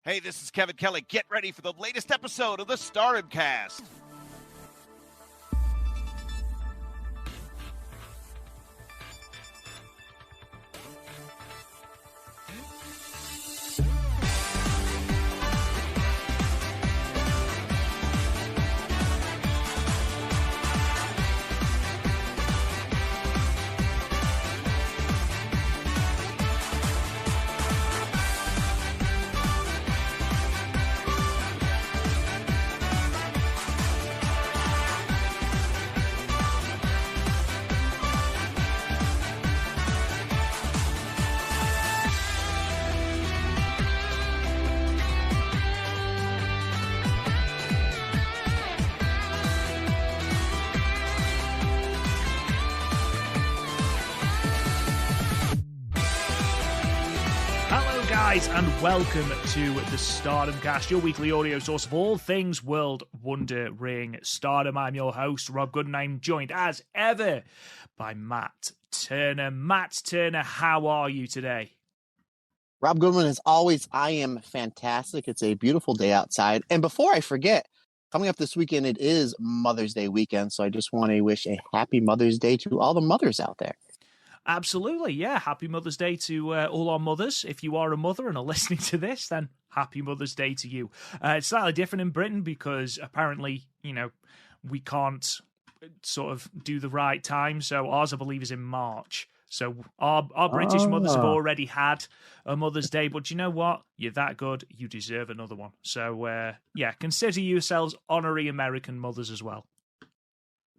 Hey, this is Kevin Kelly. Get ready for the latest episode of the Stardom Cast. And welcome to the Stardom Cast, your weekly audio source of all things World Wonder Ring Stardom. I'm your host, Rob Gooden. I'm joined, as ever, by Matt Turner. Matt Turner, how are you today? Rob Goodman, as always, I am fantastic. It's a beautiful day outside. And before I forget, coming up this weekend, it is Mother's Day weekend. So I just want to wish a happy Mother's Day to all the mothers out there. Absolutely, yeah. Happy Mother's Day to all our mothers. If you are a mother and are listening to this, then happy Mother's Day to you. It's slightly different in Britain because apparently, we can't sort of do the right time. So ours, I believe, is in March. So our British mothers have already had a Mother's Day. But you know what? You're that good. You deserve another one. So, consider yourselves honorary American mothers as well.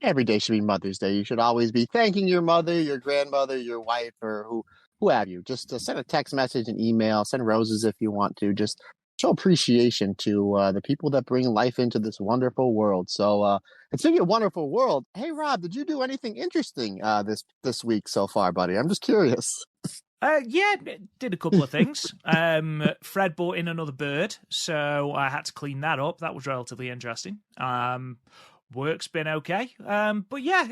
Every day should be Mother's Day. You should always be thanking your mother, your grandmother, your wife, or who have you. Just send a text message, an email, send roses if you want to. Just show appreciation to the people that bring life into this wonderful world. So, and speaking of wonderful world, hey, Rob, did you do anything interesting this week so far, buddy? I'm just curious. Yeah, did a couple of things. Fred brought in another bird, so I had to clean that up. That was relatively interesting. Work's been okay. But yeah,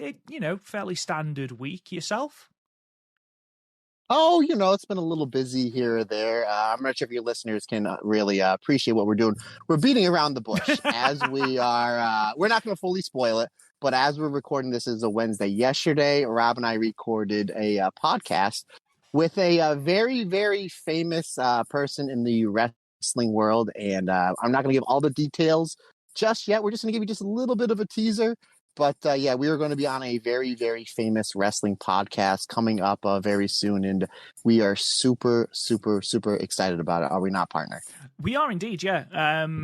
fairly standard week. Yourself? Oh, it's been a little busy here or there. I'm not sure if your listeners can really appreciate what we're doing. We're beating around the bush as we are. We're not going to fully spoil it, but as we're recording this is a Wednesday. Yesterday, Rob and I recorded a podcast with a very, very famous person in the wrestling world. And I'm not going to give all the details just yet. We're just going to give you just a little bit of a teaser. But we are going to be on a very, very famous wrestling podcast coming up very soon. And we are super, super, super excited about it. Are we not, partner? We are indeed, yeah.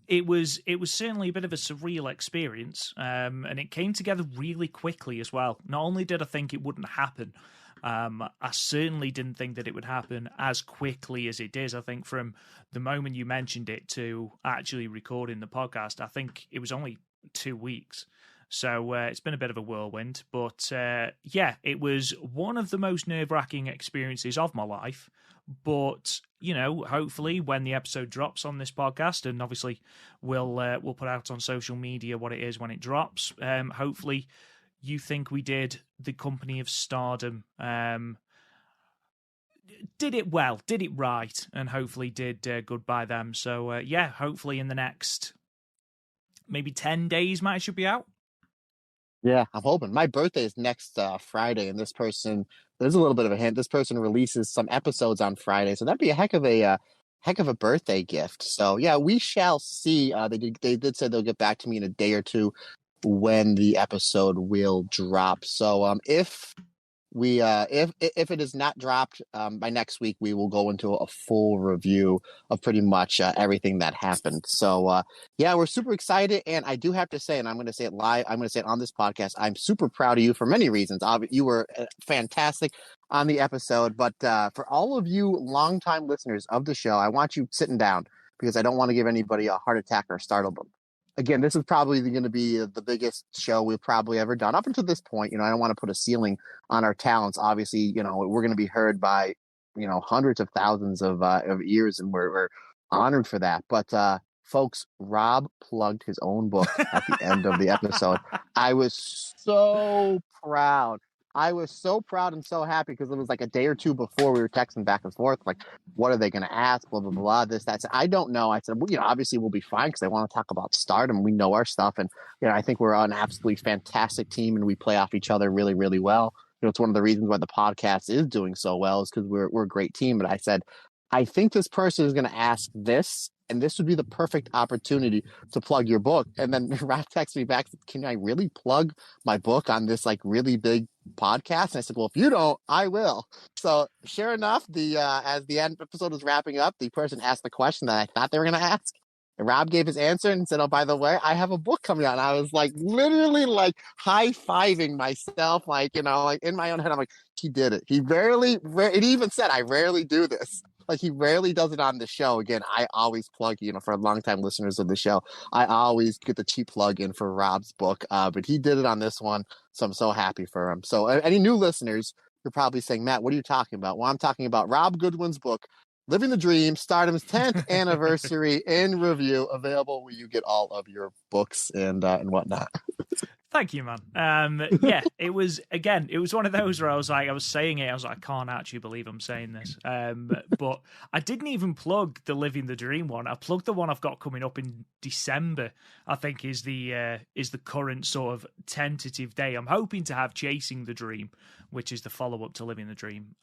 It was certainly a bit of a surreal experience. And it came together really quickly as well. Not only did I think it wouldn't happen, I certainly didn't think that it would happen as quickly as it did. I think from the moment you mentioned it to actually recording the podcast, I think it was only 2 weeks. So it's been a bit of a whirlwind. But it was one of the most nerve-wracking experiences of my life. But, hopefully when the episode drops on this podcast, and obviously we'll put out on social media what it is when it drops, hopefully you think we did the company of Stardom, did it well, did it right, and hopefully did good by them. So, hopefully in the next maybe 10 days, Matt, should be out. Yeah, I'm hoping. My birthday is next Friday, and this person, there's a little bit of a hint, this person releases some episodes on Friday, so that'd be a heck of a birthday gift. So, yeah, we shall see. They did say they'll get back to me in a day or two when the episode will drop. So if it is not dropped by next week, we will go into a full review of pretty much everything that happened. So we're super excited. And I do have to say, and I'm going to say it live, I'm going to say it on this podcast, I'm super proud of you for many reasons. You were fantastic on the episode, but for all of you longtime listeners of the show, I want you sitting down because I don't want to give anybody a heart attack or startle them. Again, this is probably going to be the biggest show we've probably ever done up until this point. I don't want to put a ceiling on our talents. Obviously, we're going to be heard by, hundreds of thousands of ears, and we're honored for that. But folks, Rob plugged his own book at the end of the episode. I was so proud I was so proud and so happy because it was like a day or two before we were texting back and forth, like, what are they going to ask? Blah, blah, blah, this, that. I don't know. I said, well, obviously we'll be fine because they want to talk about Stardom. We know our stuff. And, I think we're an absolutely fantastic team and we play off each other really, really well. It's one of the reasons why the podcast is doing so well is because we're a great team. But I said, I think this person is going to ask this, and this would be the perfect opportunity to plug your book. And then Rap texts me back, can I really plug my book on this like really big podcast? And I said, well, if you don't, I will. So sure enough, as the end episode was wrapping up, the person asked the question that I thought they were going to ask. And Rob gave his answer and said, oh, by the way, I have a book coming out. And I was like literally like high-fiving myself, like, like in my own head, I'm like, he did it. It even said, I rarely do this. Like he rarely does it on the show. Again, I always plug, for long-time listeners of the show, I always get the cheap plug in for Rob's book. But he did it on this one. So I'm so happy for him. So any new listeners, you're probably saying, Matt, what are you talking about? Well, I'm talking about Rob Goodwin's book, Living the Dream, Stardom's 10th anniversary in review, available where you get all of your books and whatnot. Thank you, man. Yeah, it was one of those where I was saying it, I was like, I can't actually believe I'm saying this. But I didn't even plug the Living the Dream one. I plugged the one I've got coming up in December, I think is the current sort of tentative day. I'm hoping to have Chasing the Dream, which is the follow-up to Living the Dream,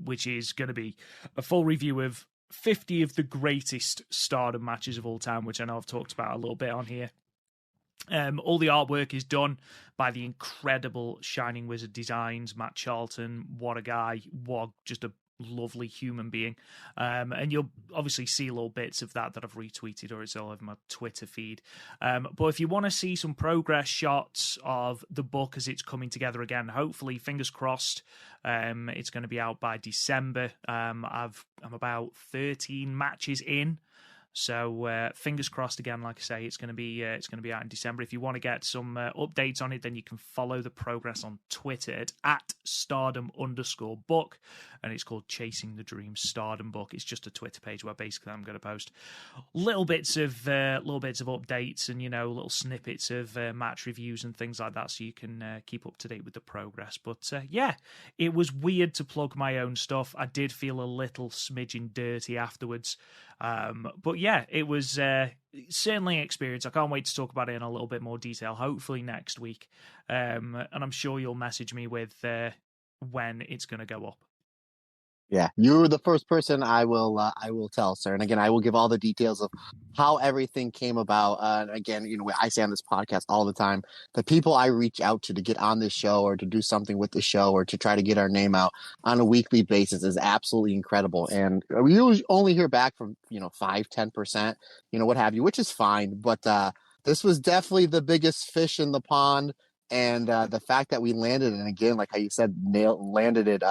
which is going to be a full review of 50 of the greatest Stardom matches of all time, which I know I've talked about a little bit on here. All the artwork is done by the incredible Shining Wizard Designs, Matt Charlton. What a guy. What just a lovely human being. And you'll obviously see little bits of that I've retweeted, or it's all over my Twitter feed. But if you want to see some progress shots of the book as it's coming together again, hopefully, fingers crossed, it's going to be out by December. I'm about 13 matches in. So fingers crossed again, like I say, it's going to be out in December. If you want to get some updates on it, then you can follow the progress on Twitter at @Stardom_book, and it's called Chasing the Dream Stardom Book. It's just a Twitter page where basically I'm going to post little bits of updates and little snippets of match reviews and things like that, so you can keep up to date with the progress. But yeah, it was weird to plug my own stuff. I did feel a little smidgen dirty afterwards. But yeah, it was certainly an experience. I can't wait to talk about it in a little bit more detail, hopefully next week. And I'm sure you'll message me with when it's going to go up. Yeah, you're the first person I will tell, sir. And again, I will give all the details of how everything came about. And again, I say on this podcast all the time, the people I reach out to get on this show or to do something with the show or to try to get our name out on a weekly basis is absolutely incredible. And we usually only hear back from 5-10%, what have you, which is fine. But this was definitely the biggest fish in the pond, and the fact that we landed, and again, like how you said, landed it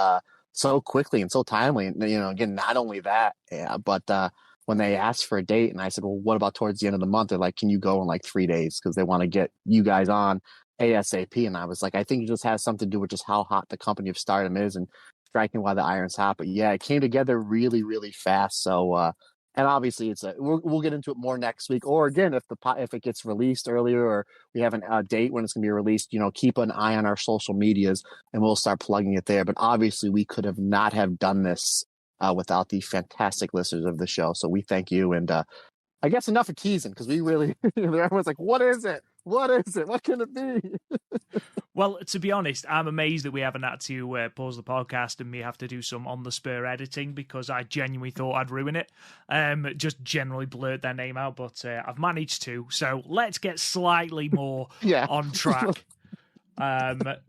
so quickly and so timely. And, again, not only that, but when they asked for a date and I said, well, what about towards the end of the month? They're like, can you go in like 3 days? Because they want to get you guys on ASAP. And I was like, I think it just has something to do with just how hot the company of Stardom is and striking while the iron's hot. But yeah, it came together really, really fast. So, and obviously it's we'll get into it more next week, or again, if it gets released earlier or we have a date when it's going to be released, keep an eye on our social medias and we'll start plugging it there. But obviously we could have not have done this without the fantastic listeners of the show. So we thank you. And I guess enough of teasing, because we really, everyone's like, what is it? What is it? What can it be? Well, to be honest, I'm amazed that we haven't had to pause the podcast and me have to do some on-the-spur editing, because I genuinely thought I'd ruin it. Just generally blurt their name out, but I've managed to. So let's get slightly more on track.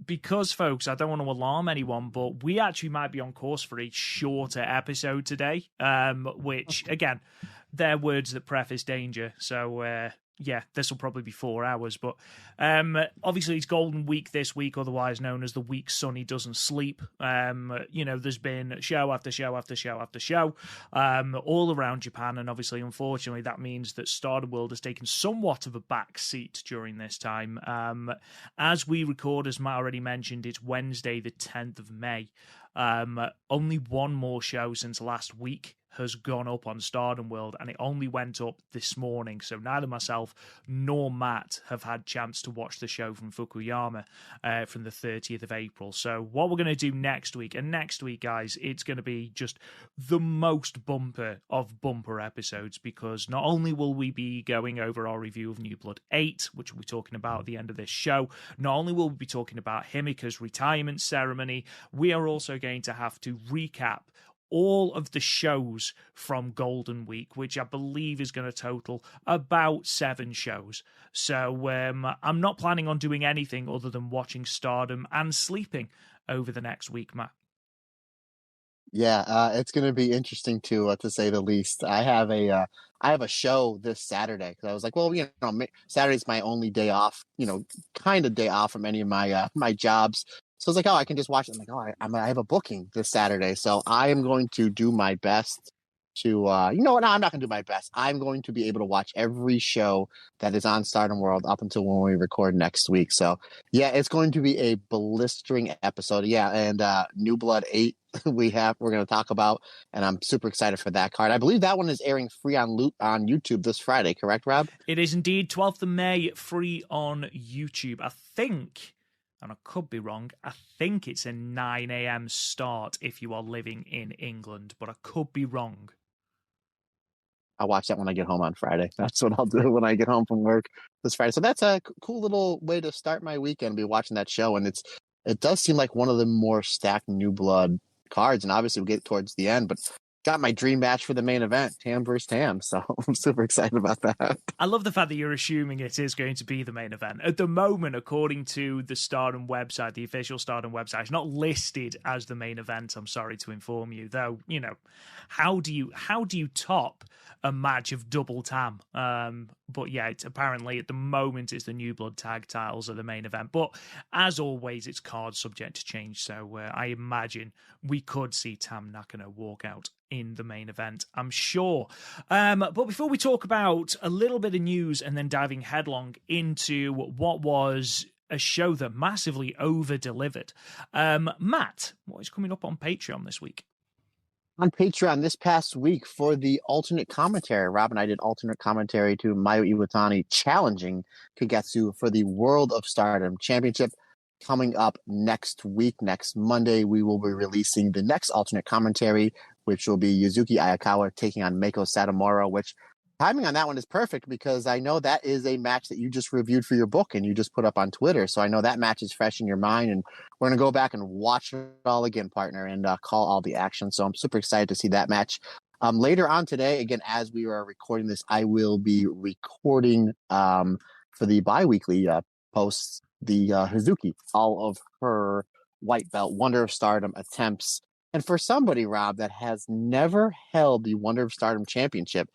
Because, folks, I don't want to alarm anyone, but we actually might be on course for a shorter episode today, which, again, they're words that preface danger. So, yeah, this will probably be 4 hours, but obviously it's Golden Week this week, otherwise known as the week Sonny doesn't sleep. There's been show after show after show after show all around Japan, and obviously, unfortunately, that means that Stardom World has taken somewhat of a back seat during this time. As we record, as Matt already mentioned, it's Wednesday, the 10th of May. Only one more show since last week has gone up on Stardom World, and it only went up this morning. So neither myself nor Matt have had chance to watch the show from Fukuyama from the 30th of April. So what we're going to do next week, and next week, guys, it's going to be just the most bumper of bumper episodes, because not only will we be going over our review of New Blood 8, which we'll be talking about at the end of this show, not only will we be talking about Himeka's retirement ceremony, we are also going to have to recap all of the shows from Golden Week, which I believe is going to total about 7 shows. So I'm not planning on doing anything other than watching Stardom and sleeping over the next week, Matt. Yeah, it's going to be interesting to say the least. I have a show this Saturday because I was like, well, Saturday's my only day off, kind of day off from any of my my jobs. So I was like, oh, I can just watch it. I'm like, oh, I have a booking this Saturday, so I am going to do my best to, you know what? No, I'm not going to do my best. I'm going to be able to watch every show that is on Stardom World up until when we record next week. So yeah, it's going to be a blistering episode. Yeah, and New Blood 8 we're going to talk about, and I'm super excited for that card. I believe that one is airing free on YouTube this Friday, correct, Rob? It is indeed 12th of May, free on YouTube. I think, and I could be wrong, I think it's a 9 a.m. start if you are living in England, but I could be wrong. I'll watch that when I get home on Friday. That's what I'll do when I get home from work this Friday. So that's a cool little way to start my weekend, be watching that show. And it does seem like one of the more stacked New Blood cards. And obviously we'll get towards the end, but got my dream match for the main event, Tam versus Tam. So I'm super excited about that. I love the fact that you're assuming it is going to be the main event. At the moment, according to the Stardom website, the official Stardom website, it's not listed as the main event. I'm sorry to inform you, though. How do you top a match of double Tam? But yeah, it's apparently at the moment it's the New Blood tag titles are the main event. But as always, it's card subject to change. So I imagine we could see Tam Nakano walk out in the main event, I'm sure. But before we talk about a little bit of news and then diving headlong into what was a show that massively over-delivered, Matt, what is coming up on Patreon this week? On Patreon this past week for the alternate commentary, Rob and I did alternate commentary to Mayu Iwatani challenging Kagetsu for the World of Stardom Championship. Coming up next week, next Monday, we will be releasing the next alternate commentary, which will be Yuzuki Ayakawa taking on Meiko Satomura, which timing on that one is perfect because I know that is a match that you just reviewed for your book and you just put up on Twitter. So I know that match is fresh in your mind, and we're going to go back and watch it all again, partner, and call all the action. So I'm super excited to see that match. Later on today, again, as we are recording this, I will be recording for the bi-weekly posts the Hazuki, all of her white belt Wonder of Stardom attempts. And for somebody, Rob, that has never held the Wonder of Stardom championship,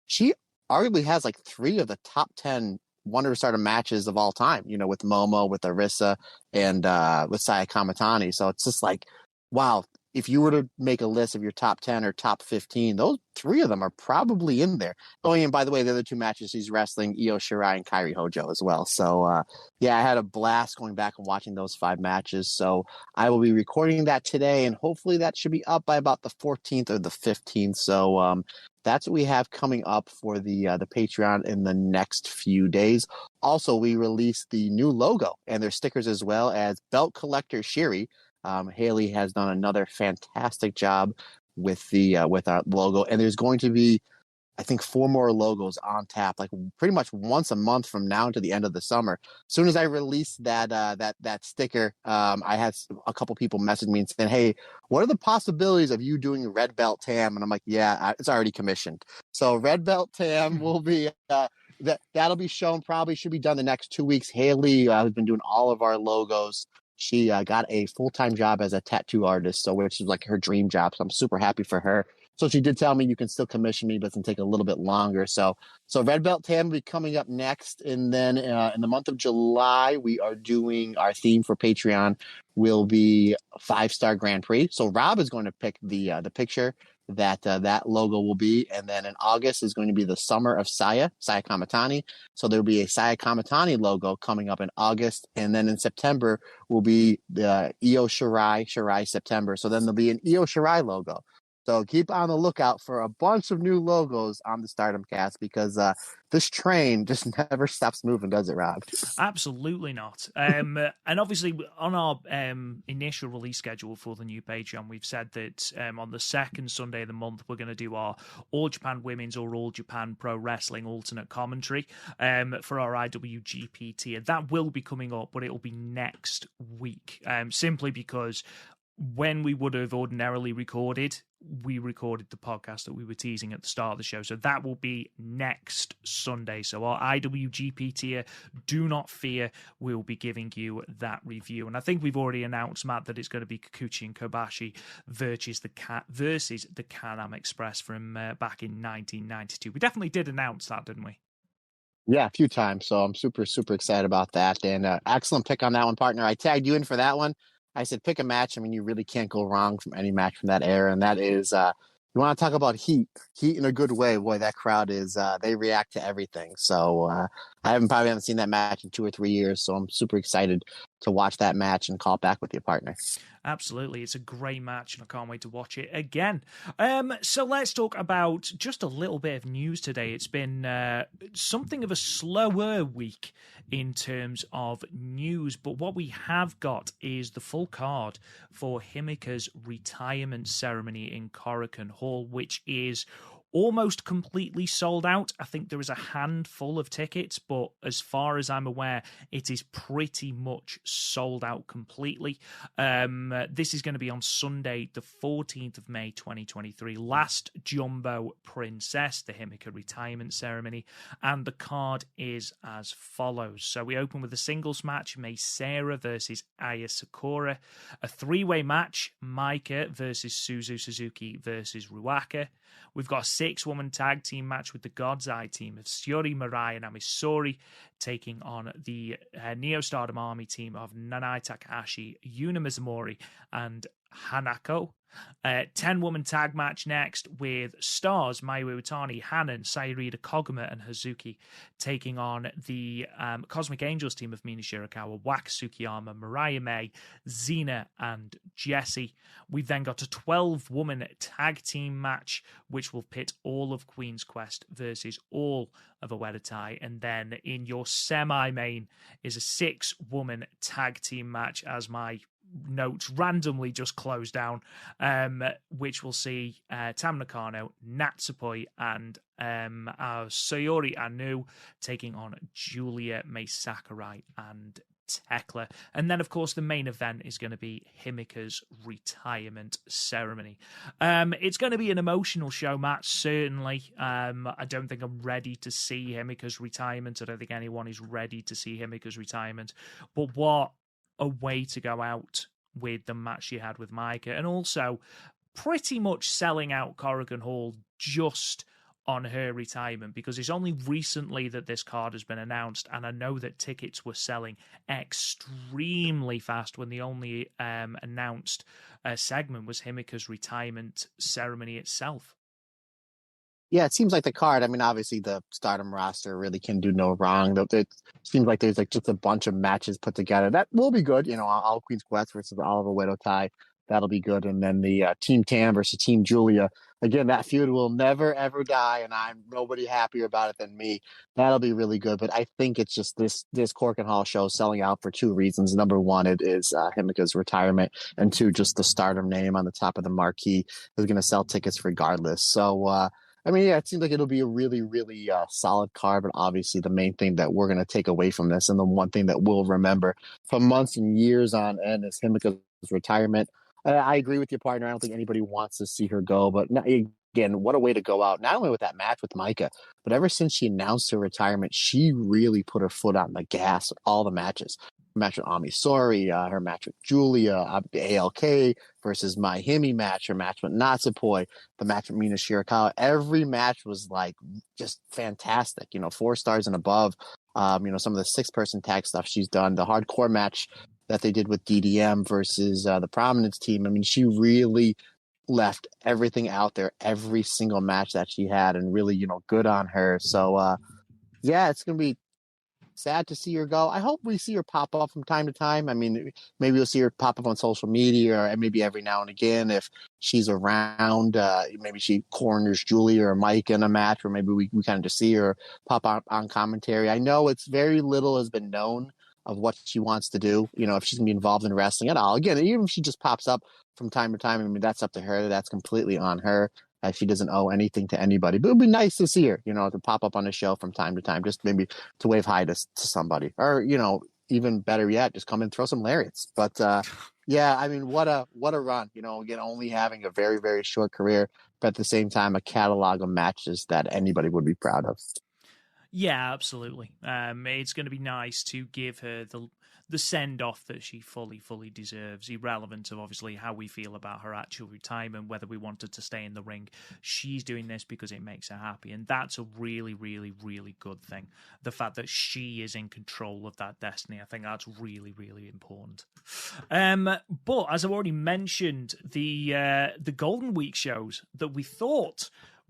she arguably has like 3 of the top 10 Wonder of Stardom matches of all time, with Momo, with Arisa, and with Saya Kamatani. So it's just like, wow, if you were to make a list of your top 10 or top 15, those 3 of them are probably in there. Oh, and by the way, the other 2 matches she's wrestling, Io Shirai and Kairi Hojo as well. So, yeah, I had a blast going back and watching those 5 matches. So I will be recording that today, and hopefully that should be up by about the 14th or the 15th. So that's what we have coming up for the Patreon in the next few days. Also, we released the new logo and their stickers as well as Belt Collector Shiri. Haley has done another fantastic job with our logo, and there's going to be, I think, 4 more logos on tap, like pretty much once a month from now to the end of the summer. As soon as I released that sticker, I had a couple people message me and saying, "Hey, what are the possibilities of you doing Red Belt Tam?" And I'm like, "Yeah, it's already commissioned." So Red Belt Tam will be that'll be shown. Probably should be done the next 2 weeks. Haley has been doing all of our logos. She got a full-time job as a tattoo artist, so which is like her dream job. So I'm super happy for her. So she did tell me you can still commission me, but it's going to take a little bit longer. So Red Belt Tam will be coming up next. And then in the month of July, we are doing our theme for Patreon will be 5-star Grand Prix. So Rob is going to pick the picture that logo will be. And then in August is going to be the Summer of Saya Kamatani. So there'll be a Saya Kamatani logo coming up in August. And then in September will be the Io Shirai September. So then there'll be an Io Shirai logo. So keep on the lookout for a bunch of new logos on the Stardom cast because this train just never stops moving, does it, Rob? Absolutely not. And obviously, on our initial release schedule for the new Patreon, we've said that on the second Sunday of the month, we're going to do our All Japan Women's or All Japan Pro Wrestling alternate commentary for our IWGP tier. That will be coming up, but it will be next week, simply because when we would have ordinarily recorded, we recorded the podcast that we were teasing at the start of the show. So that will be next Sunday. So our IWGP tier, do not fear, we'll be giving you that review. And I think we've already announced, Matt, that it's going to be Kikuchi and Kobashi versus the Can-Am Express from back in 1992. We definitely did announce that, didn't we? Yeah, a few times. So I'm super, super excited about that. And excellent pick on that one, partner. I tagged you in for that one. I said, pick a match. I mean, you really can't go wrong from any match from that era. And that is, you want to talk about heat in a good way. Boy, that crowd is, they react to everything. So I probably haven't seen that match in 2 or 3 years. So I'm super excited to watch that match and call back with your partner. Absolutely. It's a great match and I can't wait to watch it again. So let's talk about just a little bit of news today. It's been something of a slower week in terms of news, but what we have got is the full card for Himeka's retirement ceremony in Korakuen Hall, which is almost completely sold out. I think there is a handful of tickets, but as far as I'm aware, it is pretty much sold out completely. This is going to be on Sunday, the 14th of May, 2023. Last Jumbo Princess, the Himeka retirement ceremony. And the card is as follows. So we open with a singles match, Mei Seira versus Aya Sakura. A three-way match, Maika versus Suzu Suzuki versus Ruaka. We've got a 6-woman tag team match with the God's Eye team of Shiori Mirai and Amisori taking on the Neo Stardom Army team of Nanai Takahashi, Yuna Mizumori, and Hanako. 10-woman tag match next with stars Mayu Iwatani, Hanan, Sayurida Koguma, and Hazuki taking on the Cosmic Angels team of Mina Shirakawa, Waka Tsukiyama, Mariah May, Xena, and Jessie. We've then got a 12-woman tag team match which will pit all of Queen's Quest versus all of Oedo. And then in your semi-main is a 6-woman tag team match, as my notes randomly just closed down, which will see Tam Nakano, Natsupoi, and Sayori Anu taking on Julia May Sakurai and Tekla. And then, of course, the main event is going to be Himeka's retirement ceremony. It's going to be an emotional show, Matt, certainly. I don't think I'm ready to see Himeka's retirement. I don't think anyone is ready to see Himeka's retirement. But what a way to go out with the match she had with Maika, and also pretty much selling out Korakuen Hall just on her retirement, because it's only recently that this card has been announced, and I know that tickets were selling extremely fast when the only announced segment was Himeka's retirement ceremony itself. Yeah, it seems like the card, I mean, obviously the Stardom roster really can do no wrong. It seems like there's like just a bunch of matches put together. That will be good. You know, all Queen's Quest versus Oliver Oedo Tai. That'll be good. And then the Team Tam versus Team Julia. Again, that feud will never, ever die, and I'm nobody happier about it than me. That'll be really good. But I think it's just this Korakuen Hall show selling out for 2 reasons. Number one, it is Himeka's retirement. And 2, just the Stardom name on the top of the marquee is going to sell tickets regardless. So, I mean, yeah, it seems like it'll be a really, really solid card, but obviously the main thing that we're going to take away from this, and the one thing that we'll remember for months and years on end, is Himeka's retirement. I agree with your partner. I don't think anybody wants to see her go, but again, what a way to go out. Not only with that match with Maika, but ever since she announced her retirement, she really put her foot on the gas with all the matches. Her match with Amisori, her match with Julia, the ALK versus My Himi match, her match with Natsupoi, the match with Mina Shirakawa. Every match was like just fantastic, 4 stars and above. Some of the 6-person tag stuff she's done, the hardcore match that they did with DDM versus the Prominence team. I mean, she really left everything out there, every single match that she had, and really, good on her. So, yeah, it's going to be sad to see her go. I hope we see her pop up from time to time. I mean, maybe we'll see her pop up on social media, or maybe every now and again if she's around. Maybe she corners Julie or Mike in a match, or maybe we kind of just see her pop up on commentary. I know it's very little has been known of what she wants to do, if she's gonna be involved in wrestling at all. Again, even if she just pops up from time to time, I mean, that's up to her. That's completely on her. She doesn't owe anything to anybody, but it would be nice to see her, to pop up on a show from time to time, just maybe to wave hi to somebody, or, even better yet, just come and throw some lariats. But yeah, I mean, what a run, again, only having a very, very short career, but at the same time, a catalog of matches that anybody would be proud of. Yeah, absolutely. It's going to be nice to give her the send off that she fully deserves, irrelevant of obviously how we feel about her actual retirement, whether we want her to stay in the ring. She's doing this because it makes her happy, and that's a really, really, really good thing. The fact that she is in control of that destiny, I think that's really, really important. But as I've already mentioned, the Golden Week shows that we thought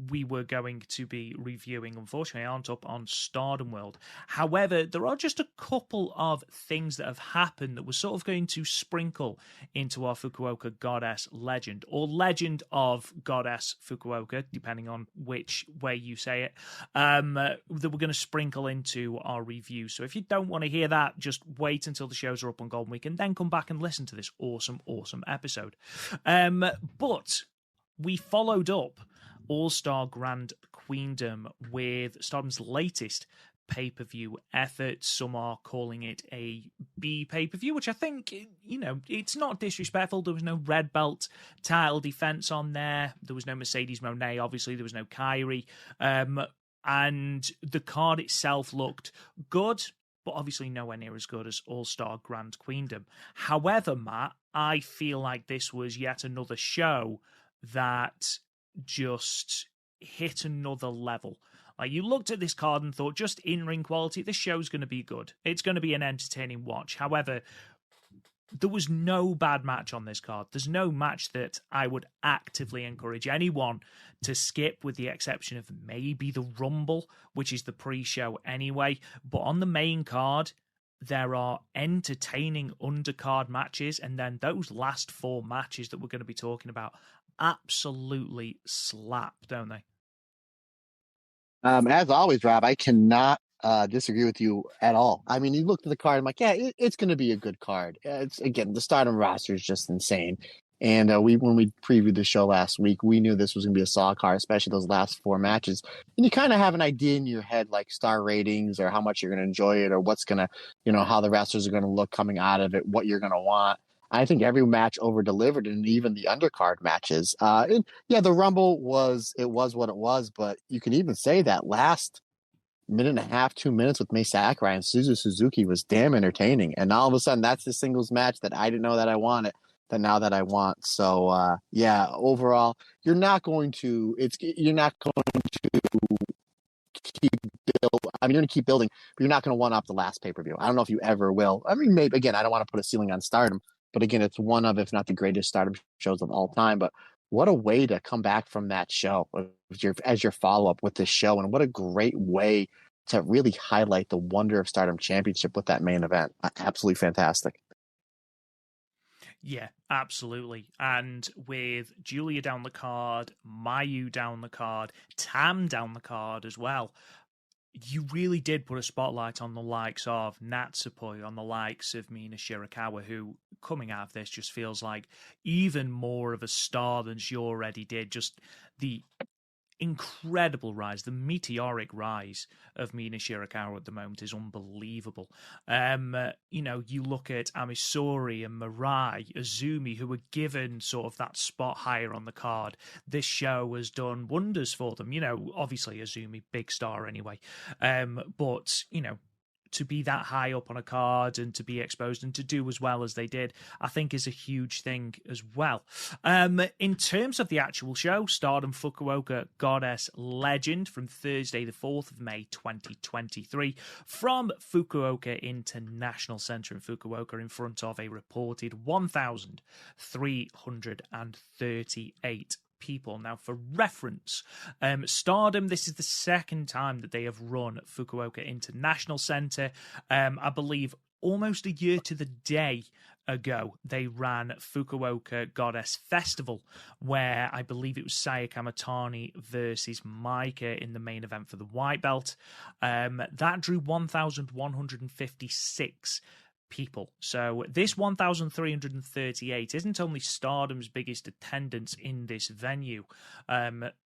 we were going to be reviewing, unfortunately, aren't up on Stardom World. However, there are just a couple of things that have happened that we're sort of going to sprinkle into our Fukuoka Goddess Legend, or Legend of Goddess Fukuoka, depending on which way you say it, that we're going to sprinkle into our review. So if you don't want to hear that, just wait until the shows are up on Golden Week and then come back and listen to this awesome episode. But we followed up All-Star Grand Queendom with Stardom's latest pay-per-view effort. Some are calling it a B pay-per-view, which I think, it's not disrespectful. There was no red belt title defense on there. There was no Mercedes Moné, obviously. There was no Kairi. And the card itself looked good, but obviously nowhere near as good as All-Star Grand Queendom. However, Matt, I feel like this was yet another show that just hit another level. Like, you looked at this card and thought, just in-ring quality, this show's going to be good. It's going to be an entertaining watch. However, there was no bad match on this card. There's no match that I would actively encourage anyone to skip, with the exception of maybe the Rumble, which is the pre-show anyway. But on the main card, there are entertaining undercard matches, and then those last 4 matches that we're going to be talking about absolutely slap, don't they? As always, Rob, I cannot disagree with you at all. I mean, you looked at the card, I'm like, yeah, it's going to be a good card. It's, again, the Stardom roster is just insane. And when we previewed the show last week, we knew this was going to be a solid card, especially those last 4 matches. And you kind of have an idea in your head, like star ratings, or how much you're going to enjoy it, or what's going to, how the wrestlers are going to look coming out of it, what you're going to want. I think every match over delivered, and even the undercard matches. The Rumble was what it was, but you can even say that last minute and a half, 2 minutes with Mai Sakurai and Suzuki was damn entertaining. And all of a sudden, that's the singles match that I didn't know that I wanted, that now that I want. So overall, you're not going to keep build. I mean, you're going to keep building, but you're not going to one up the last pay-per-view. I don't know if you ever will. I mean, maybe, again, I don't want to put a ceiling on Stardom, but again, it's one of, if not the greatest Stardom shows of all time. But what a way to come back from that show as your follow-up with this show. And what a great way to really highlight the wonder of Stardom Championship with that main event. Absolutely fantastic. Yeah, absolutely. And with Julia down the card, Mayu down the card, Tam down the card as well, you really did put a spotlight on the likes of Natsupoi, on the likes of Mina Shirakawa, who, coming out of this, just feels like even more of a star than she already did. Just the incredible rise, the meteoric rise of Mina Shirakawa at the moment is unbelievable. You look at Amisori and Mirai, Azumi, who were given sort of that spot higher on the card. This show has done wonders for them. Obviously Azumi, big star anyway. But to be that high up on a card and to be exposed and to do as well as they did, I think is a huge thing as well. In terms of the actual show, Stardom Fukuoka Goddess Legend from Thursday the 4th of May 2023 from Fukuoka International Centre in Fukuoka in front of a reported 1,338 people. Now, for reference, Stardom, this is the second time that they have run Fukuoka International Center. I believe almost a year to the day ago, they ran Fukuoka Goddess Festival, where I believe it was Saya Kamatani versus Maika in the main event for the white belt. That drew 1,156 people. So this 1,338 isn't only Stardom's biggest attendance in this venue,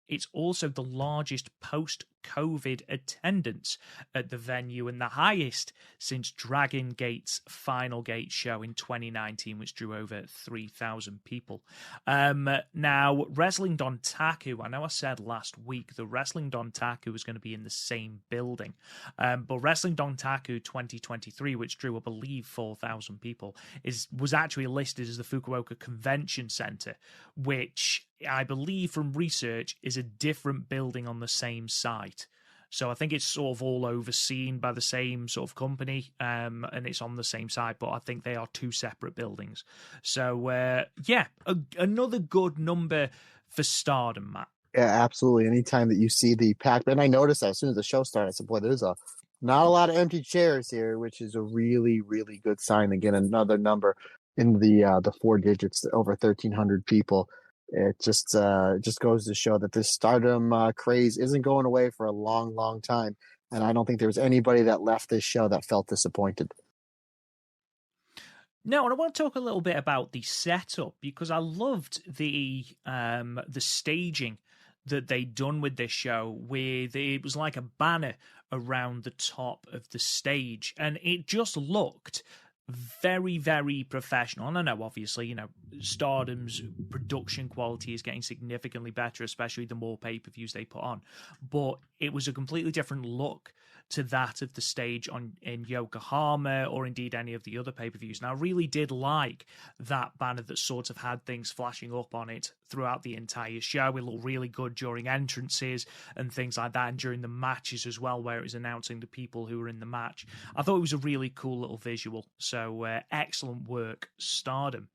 it's also the largest post-COVID attendance at the venue and the highest since Dragon Gate's Final Gate show in 2019, which drew over 3,000 people. Now, Wrestling Dontaku, I know I said last week the Wrestling Dontaku was going to be in the same building, but Wrestling Dontaku 2023, which drew, I believe, 4,000 people, was actually listed as the Fukuoka Convention Center, which I believe from research is a different building on the same site. So I think it's sort of all overseen by the same sort of company, and it's on the same site, but I think they are two separate buildings. So, another good number for Stardom, Matt. Yeah, absolutely. Anytime that you see the packed, and I noticed that as soon as the show started, I said, boy, there's not a lot of empty chairs here, which is a really, really good sign. Again, another number in the 4 digits, over 1,300 people. It just goes to show that this Stardom craze isn't going away for a long, long time. And I don't think there was anybody that left this show that felt disappointed. No, and I want to talk a little bit about the setup, because I loved the staging that they'd done with this show, with it was like a banner around the top of the stage, and it just looked very, very professional. And I know, obviously, Stardom's production quality is getting significantly better, especially the more pay-per-views they put on. But it was a completely different look to that of the stage in Yokohama, or indeed any of the other pay-per-views. And I really did like that banner that sort of had things flashing up on it throughout the entire show. It looked really good during entrances and things like that, and during the matches as well, where it was announcing the people who were in the match. I thought it was a really cool little visual. So excellent work, Stardom.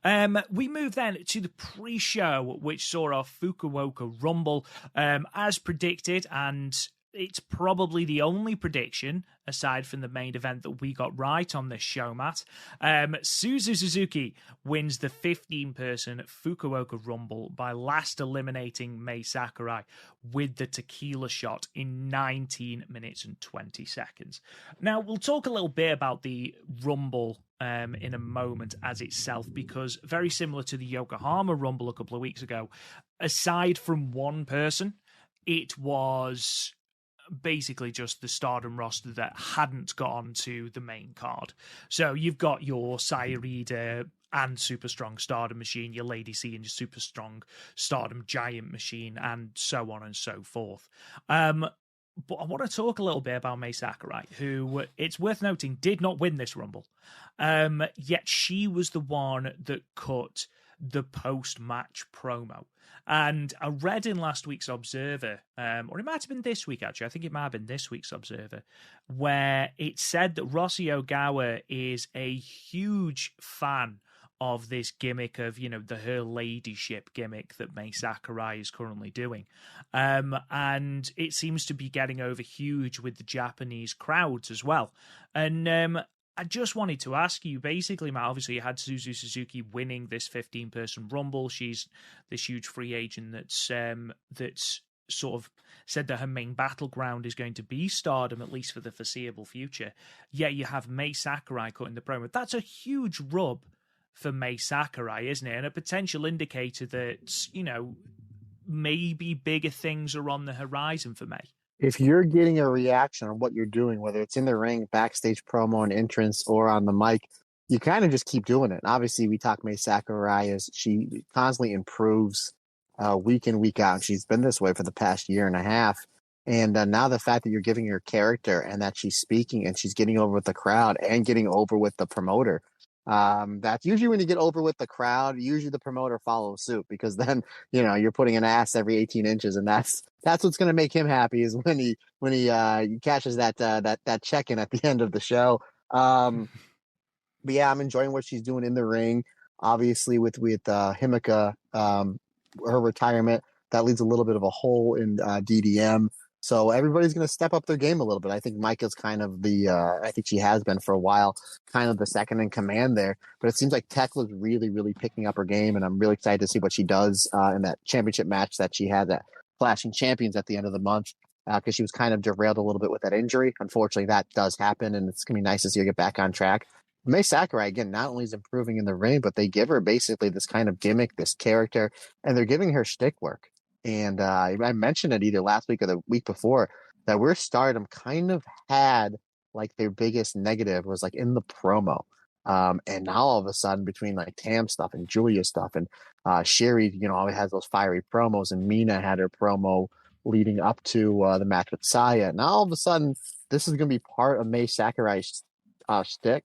We move then to the pre-show, which saw our Fukuoka Rumble, as predicted, and it's probably the only prediction, aside from the main event, that we got right on this show, Matt. Suzu Suzuki wins the 15-person Fukuoka Rumble by last eliminating Mei Sakurai with the tequila shot in 19 minutes and 20 seconds. Now, we'll talk a little bit about the Rumble in a moment as itself, because very similar to the Yokohama Rumble a couple of weeks ago, aside from one person, it was basically just the Stardom roster that hadn't got onto the main card. So you've got your Sairida and Super Strong Stardom Machine, your Lady C and your Super Strong Stardom Giant Machine, and so on and so forth. But I want to talk a little bit about Mei Sakurai, who, it's worth noting, did not win this Rumble. Yet she was the one that cut the post-match promo. And I read in last week's Observer, or it might have been this week, actually. I think it might have been this week's Observer, where it said that Rossi Ogawa is a huge fan of this gimmick of, the her ladyship gimmick that Mei Sakurai is currently doing. And it seems to be getting over huge with the Japanese crowds as well. And I just wanted to ask you, basically, Matt, obviously you had Suzu Suzuki winning this 15-person Rumble. She's this huge free agent that's sort of said that her main battleground is going to be Stardom, at least for the foreseeable future. Yet you have Mei Sakurai cutting the promo. That's a huge rub for Mei Sakurai, isn't it? And a potential indicator that, maybe bigger things are on the horizon for Mei. If you're getting a reaction on what you're doing, whether it's in the ring, backstage promo and entrance, or on the mic, you kind of just keep doing it. Obviously, we talk Mei Sakurai as she constantly improves week in, week out. She's been this way for the past year and a half. And now the fact that you're giving her character and that she's speaking and she's getting over with the crowd and getting over with the promoter, that's usually when you get over with the crowd, usually the promoter follows suit, because then, you're putting an ass every 18 inches. And that's what's going to make him happy, is when he catches that check-in at the end of the show. But yeah, I'm enjoying what she's doing in the ring, obviously with Himeka, her retirement. That leaves a little bit of a hole in DDM. So everybody's going to step up their game a little bit. I think Micah's kind of I think she has been for a while, kind of the second in command there. But it seems like Tekla's really, really picking up her game, and I'm really excited to see what she does in that championship match that she had at Flashing Champions at the end of the month, because she was kind of derailed a little bit with that injury. Unfortunately, that does happen, and it's going to be nice to see her get back on track. May Sakurai, again, not only is improving in the ring, but they give her basically this kind of gimmick, this character, and they're giving her shtick work. And I mentioned it either last week or the week before that where Stardom kind of had like their biggest negative was like in the promo. And now all of a sudden between like Tam stuff and Julia stuff and Sherry, always has those fiery promos, and Mina had her promo leading up to the match with Saya. Now all of a sudden this is going to be part of May Sakurai's shtick,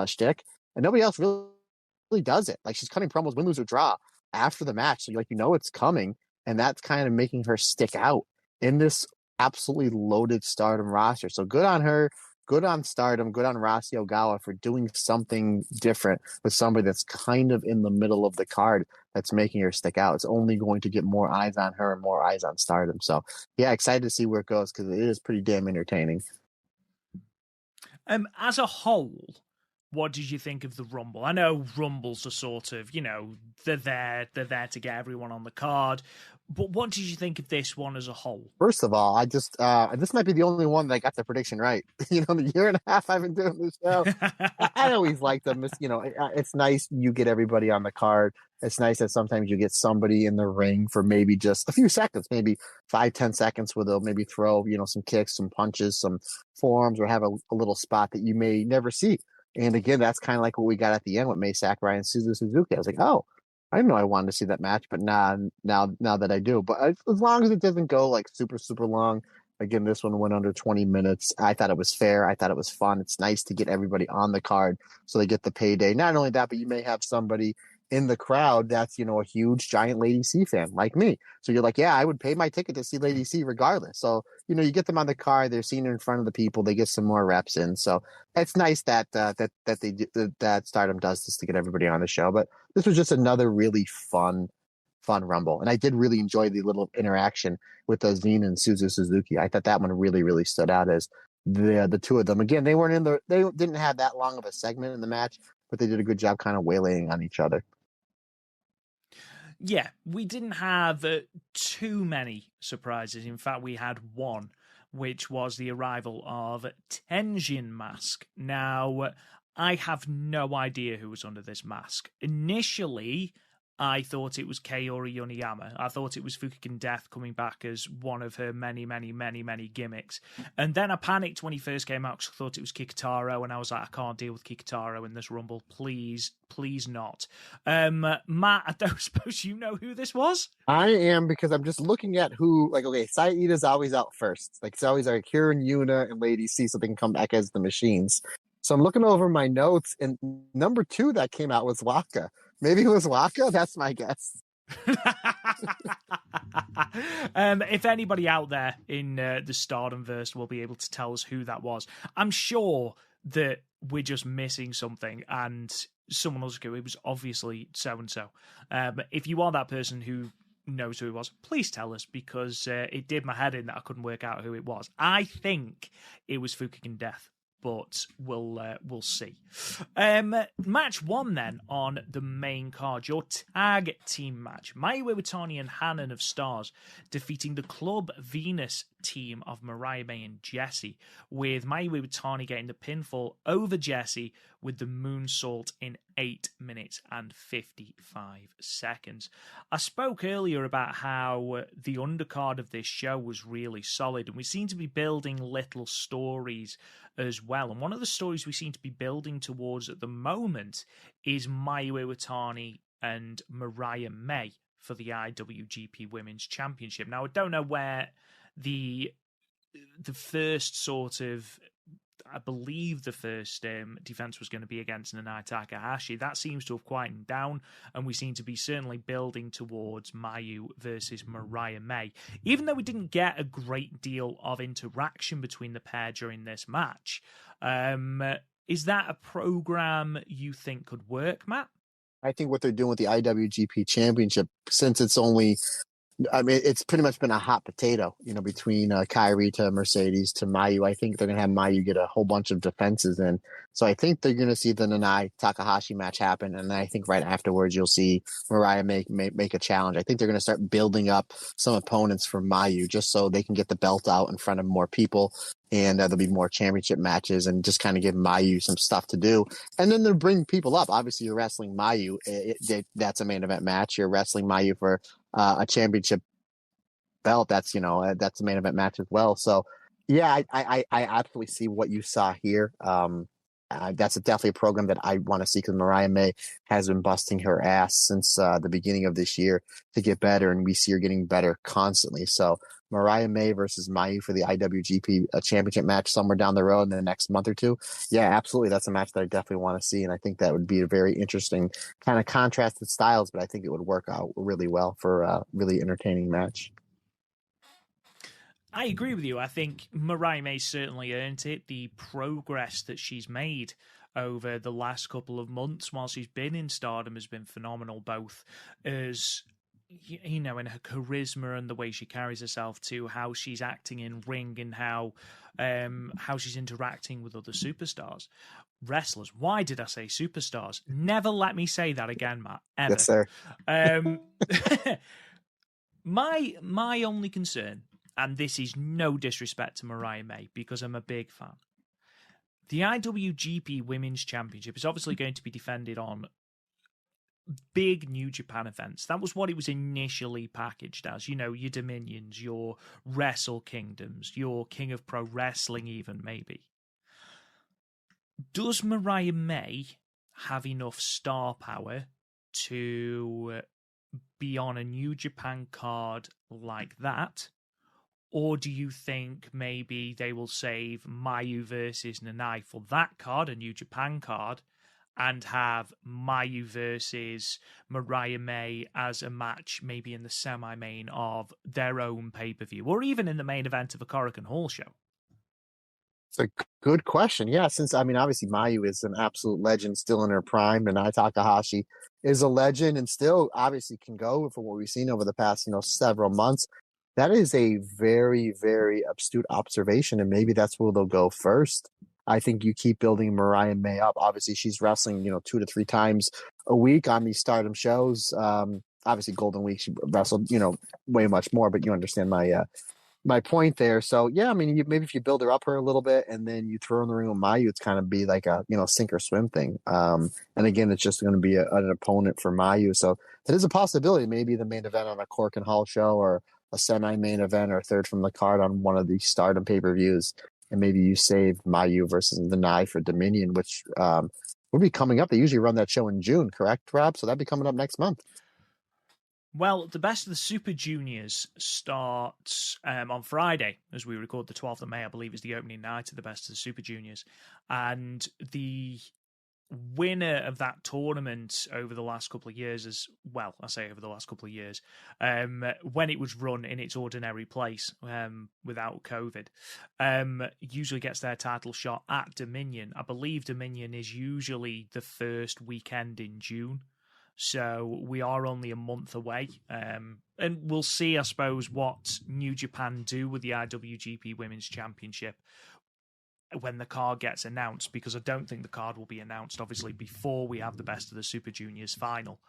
shtick, and nobody else really does it. Like she's cutting promos, win, lose, or draw after the match, so it's coming. And that's kind of making her stick out in this absolutely loaded Stardom roster. So good on her, good on Stardom, good on Rossi Ogawa for doing something different with somebody that's kind of in the middle of the card that's making her stick out. It's only going to get more eyes on her and more eyes on Stardom. So, yeah, excited to see where it goes because it is pretty damn entertaining. As a whole, what did you think of the Rumble? I know Rumbles are sort of, they're there to get everyone on the card. But what did you think of this one as a whole? First of all, I just this might be the only one that I got the prediction right. The year and a half I've been doing this show, I always like them. It's nice you get everybody on the card. It's nice that sometimes you get somebody in the ring for maybe just a few seconds, maybe 5-10 seconds, where they'll maybe throw some kicks, some punches, some forearms, or have a little spot that you may never see. And again, that's kind of like what we got at the end with May Sakurai and Suzuki. I was like, oh, I didn't know I wanted to see that match, but now that I do. But as long as it doesn't go like super, super long. Again, this one went under 20 minutes. I thought it was fair. I thought it was fun. It's nice to get everybody on the card so they get the payday. Not only that, but you may have somebody in the crowd that's, a huge, giant Lady C fan like me. So you're like, yeah, I would pay my ticket to see Lady C regardless. So, you get them on the card. They're seen in front of the people. They get some more reps in. So it's nice that that Stardom does this to get everybody on the show. But this was just another really fun Rumble. And I did really enjoy the little interaction with Zine and Suzuki. I thought that one really, really stood out as the two of them. Again, they didn't have that long of a segment in the match, but they did a good job kind of waylaying on each other. Yeah, we didn't have too many surprises. In fact, we had one, which was the arrival of Tenjin Mask. Now, I have no idea who was under this mask. Initially, I thought it was Kaori Yoneyama. I thought it was Fukuoka Death coming back as one of her many, many, many, many gimmicks. And then I panicked when he first came out because I thought it was Kikutaro, and I was like, I can't deal with Kikutaro in this Rumble. Please not. Matt, I don't suppose you know who this was? I am, because I'm just looking at who, okay, Saida's always out first. It's always like Kieran, Yuna, and Lady C, so they can come back as the machines. So I'm looking over my notes, and number 2 that came out was Waka. Maybe it was Waka? That's my guess. If anybody out there in the Stardomverse will be able to tell us who that was, I'm sure that we're just missing something and someone else go, it was obviously so-and-so. If you are that person who knows who it was, please tell us, because it did my head in that I couldn't work out who it was. I think it was Fukuoka Death, but we'll see. Match 1 then on the main card, your tag team match. Mayu Iwatani and Hanan of Stars defeating the Club Venus team of Mariah May and Jessie, with Mayu Iwatani getting the pinfall over Jessie with the moonsault in 8 minutes and 55 seconds. I spoke earlier about how the undercard of this show was really solid, and we seem to be building little stories as well. And one of the stories we seem to be building towards at the moment is Mayu Iwatani and Mariah May for the IWGP Women's Championship. Now, I don't know where the first sort of, I believe the first defense was going to be against Nanai Takahashi. That seems to have quietened down, and we seem to be certainly building towards Mayu versus Mariah May. Even though we didn't get a great deal of interaction between the pair during this match, is that a program you think could work, Matt? I think what they're doing with the IWGP Championship, since it's only, I mean, it's pretty much been a hot potato, between Kyrie to Mercedes to Mayu. I think they're going to have Mayu get a whole bunch of defenses in. So I think they're going to see the Nanai Takahashi match happen. And then I think right afterwards, you'll see Mariah make a challenge. I think they're going to start building up some opponents for Mayu just so they can get the belt out in front of more people. And there'll be more championship matches and just kind of give Mayu some stuff to do. And then they'll bring people up. Obviously, you're wrestling Mayu. That's a main event match. You're wrestling Mayu for a championship belt. That's a main event match as well. So yeah, I absolutely see what you saw here. That's definitely a program that I want to see because Mariah May has been busting her ass since the beginning of this year to get better, and we see her getting better constantly. So Mariah May versus Mayu for the IWGP championship match somewhere down the road in the next month or two. Yeah, absolutely. That's a match that I definitely want to see, and I think that would be a very interesting kind of contrasted styles, but I think it would work out really well for a really entertaining match. I agree with you. I think Mariah May certainly earned it. The progress that she's made over the last couple of months while she's been in Stardom has been phenomenal, both as, in her charisma and the way she carries herself, to how she's acting in ring and how she's interacting with other superstars. Wrestlers. Why did I say superstars? Never let me say that again, Matt. Ever. Yes, sir. My only concern, and this is no disrespect to Mariah May because I'm a big fan, the IWGP Women's Championship is obviously going to be defended on big New Japan events. That was what it was initially packaged as. Your Dominions, your Wrestle Kingdoms, your King of Pro Wrestling even, maybe. Does Mariah May have enough star power to be on a New Japan card like that? Or do you think maybe they will save Mayu versus Nanai for that card, a New Japan card, and have Mayu versus Mariah May as a match maybe in the semi-main of their own pay-per-view, or even in the main event of a Korakuen Hall show? It's a good question. Yeah, since, obviously Mayu is an absolute legend still in her prime, and Takahashi is a legend and still obviously can go for what we've seen over the past, several months. That is a very, very astute observation, and maybe that's where they'll go first. I think you keep building Mariah May up. Obviously, she's wrestling, 2 to 3 times a week on these Stardom shows. Obviously, Golden Week, she wrestled, way much more, but you understand my point there. So, yeah, maybe if you build her up a little bit and then you throw her in the ring with Mayu, it's kind of be like a, sink or swim thing. And again, it's just going to be an opponent for Mayu. So that is a possibility. Maybe the main event on a Korakuen Hall show or a semi-main event or third from the card on one of the Stardom pay-per-views, and maybe you save Mayu versus Nanai for Dominion, which will be coming up. They usually run that show in June, correct, Rob? So that'd be coming up next month. Well, the Best of the Super Juniors starts on Friday, as we record the 12th of May, I believe, is the opening night of the Best of the Super Juniors. And the winner of that tournament over the last couple of years, when it was run in its ordinary place without COVID, usually gets their title shot at Dominion. I believe Dominion is usually the first weekend in June. So we are only a month away. And we'll see, I suppose, what New Japan do with the IWGP Women's Championship when the card gets announced, because I don't think the card will be announced, obviously, before we have the Best of the Super Juniors final.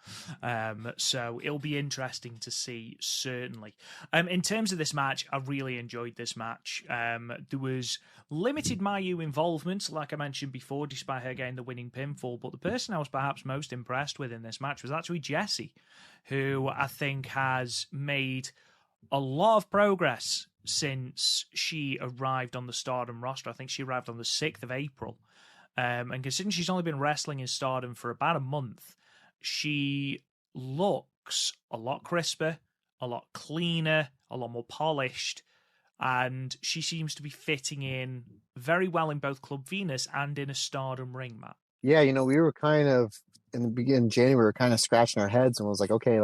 So it'll be interesting to see, certainly. In terms of this match, I really enjoyed this match. There was limited Mayu involvement, like I mentioned before, despite her getting the winning pinfall. But the person I was perhaps most impressed with in this match was actually Jessie, who I think has made a lot of progress since she arrived on the Stardom roster. I think she arrived on the 6th of April. And considering she's only been wrestling in Stardom for about a month, she looks a lot crisper, a lot cleaner, a lot more polished, and she seems to be fitting in very well in both Club Venus and in a Stardom ring, Matt. Yeah, we were kind of, in the beginning of January, we were kind of scratching our heads and was like, okay,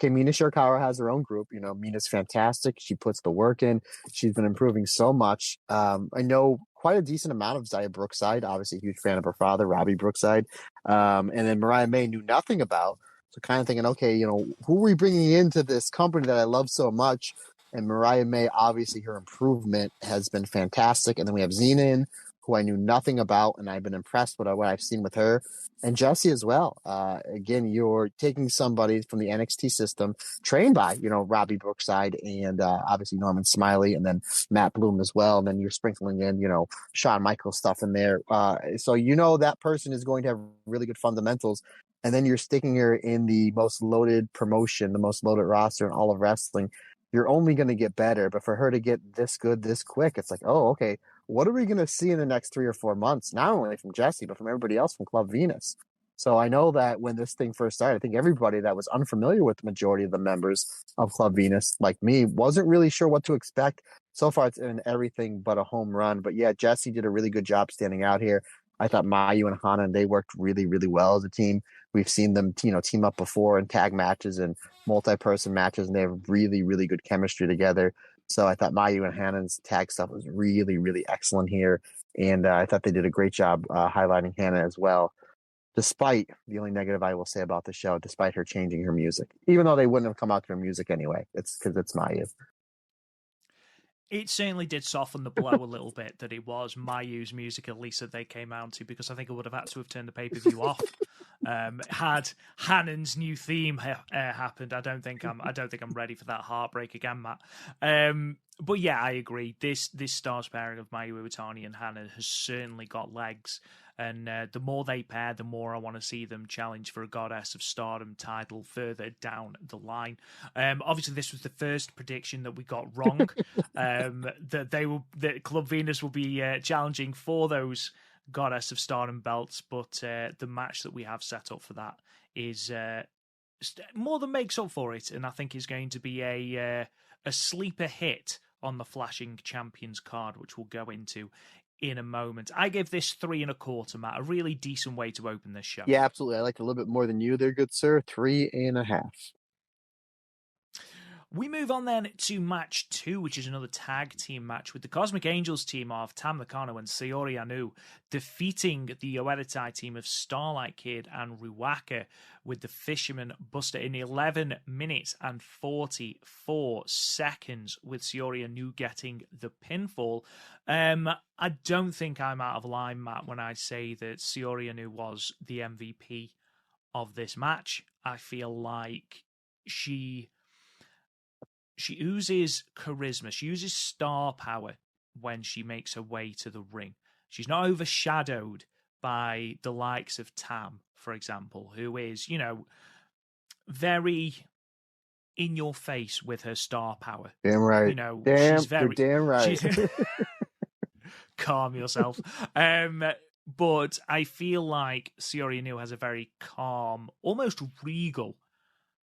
Mina Shirakawa has her own group. Mina's fantastic. She puts the work in. She's been improving so much. I know quite a decent amount of Zaya Brookside. Obviously, a huge fan of her father, Robbie Brookside. And then Mariah May knew nothing about. So kind of thinking, okay, you know, who are we bringing into this company that I love so much? And Mariah May, obviously, her improvement has been fantastic. And then we have Xena, who I knew nothing about, and I've been impressed with what I've seen with her. And Jessie as well. Again, you're taking somebody from the NXT system, trained by, you know, Robbie Brookside and obviously Norman Smiley, and then Matt Bloom as well. And then you're sprinkling in, you know, Shawn Michaels stuff in there. So you know that person is going to have really good fundamentals. And then you're sticking her in the most loaded promotion, the most loaded roster in all of wrestling. You're only going to get better. But for her to get this good, this quick, it's like, oh, okay, what are we going to see in the next 3 or 4 months? Not only from Jessie, but from everybody else from Club Venus. So I know that when this thing first started, I think everybody that was unfamiliar with the majority of the members of Club Venus, like me, wasn't really sure what to expect. So far, it's been everything but a home run. But yeah, Jessie did a really good job standing out here. I thought Mayu and Hana, they worked really, really well as a team. We've seen them, you know, team up before in tag matches and multi-person matches, and they have really, really good chemistry together. So I thought Mayu and Hannah's tag stuff was really, really excellent here. And I thought they did a great job highlighting Hannah as well, despite the only negative I will say about the show, despite her changing her music, even though they wouldn't have come out to her music anyway. It's because it's Mayu. It certainly did soften the blow a little bit that it was Mayu's music, at least, that they came out to, because I think I would have had to have turned the pay-per-view off had Hannon's new theme happened. I don't think I'm ready for that heartbreak again, Matt. But yeah, I agree. This stars pairing of Mayu Iwatani and Hannah has certainly got legs. And the more they pair, the more I want to see them challenge for a Goddess of Stardom title further down the line. Obviously, this was the first prediction that we got wrong. that Club Venus will be challenging for those Goddess of Stardom belts, but the match that we have set up for that is more than makes up for it, and I think is going to be a sleeper hit on the Flashing Champions card, which we'll go into in a moment. I gave this 3.25, Matt. A really decent way to open this show. Yeah, absolutely. I liked it a little bit more than you there, good sir. 3.5. We move on then to match 2, which is another tag team match with the Cosmic Angels team of Tam Nakano and Saori Anou defeating the Yoeditai team of Starlight Kid and Ruaka with the Fisherman Buster in 11 minutes and 44 seconds, with Saori Anou getting the pinfall. I don't think I'm out of line, Matt, when I say that Saori Anou was the MVP of this match. I feel like she oozes charisma. She uses star power when she makes her way to the ring. She's not overshadowed by the likes of Tam, for example, who is, you know, very in your face with her star power. Damn right. You know, damn, she's very damn right. Calm yourself. But I feel like Saori Anou has a very calm, almost regal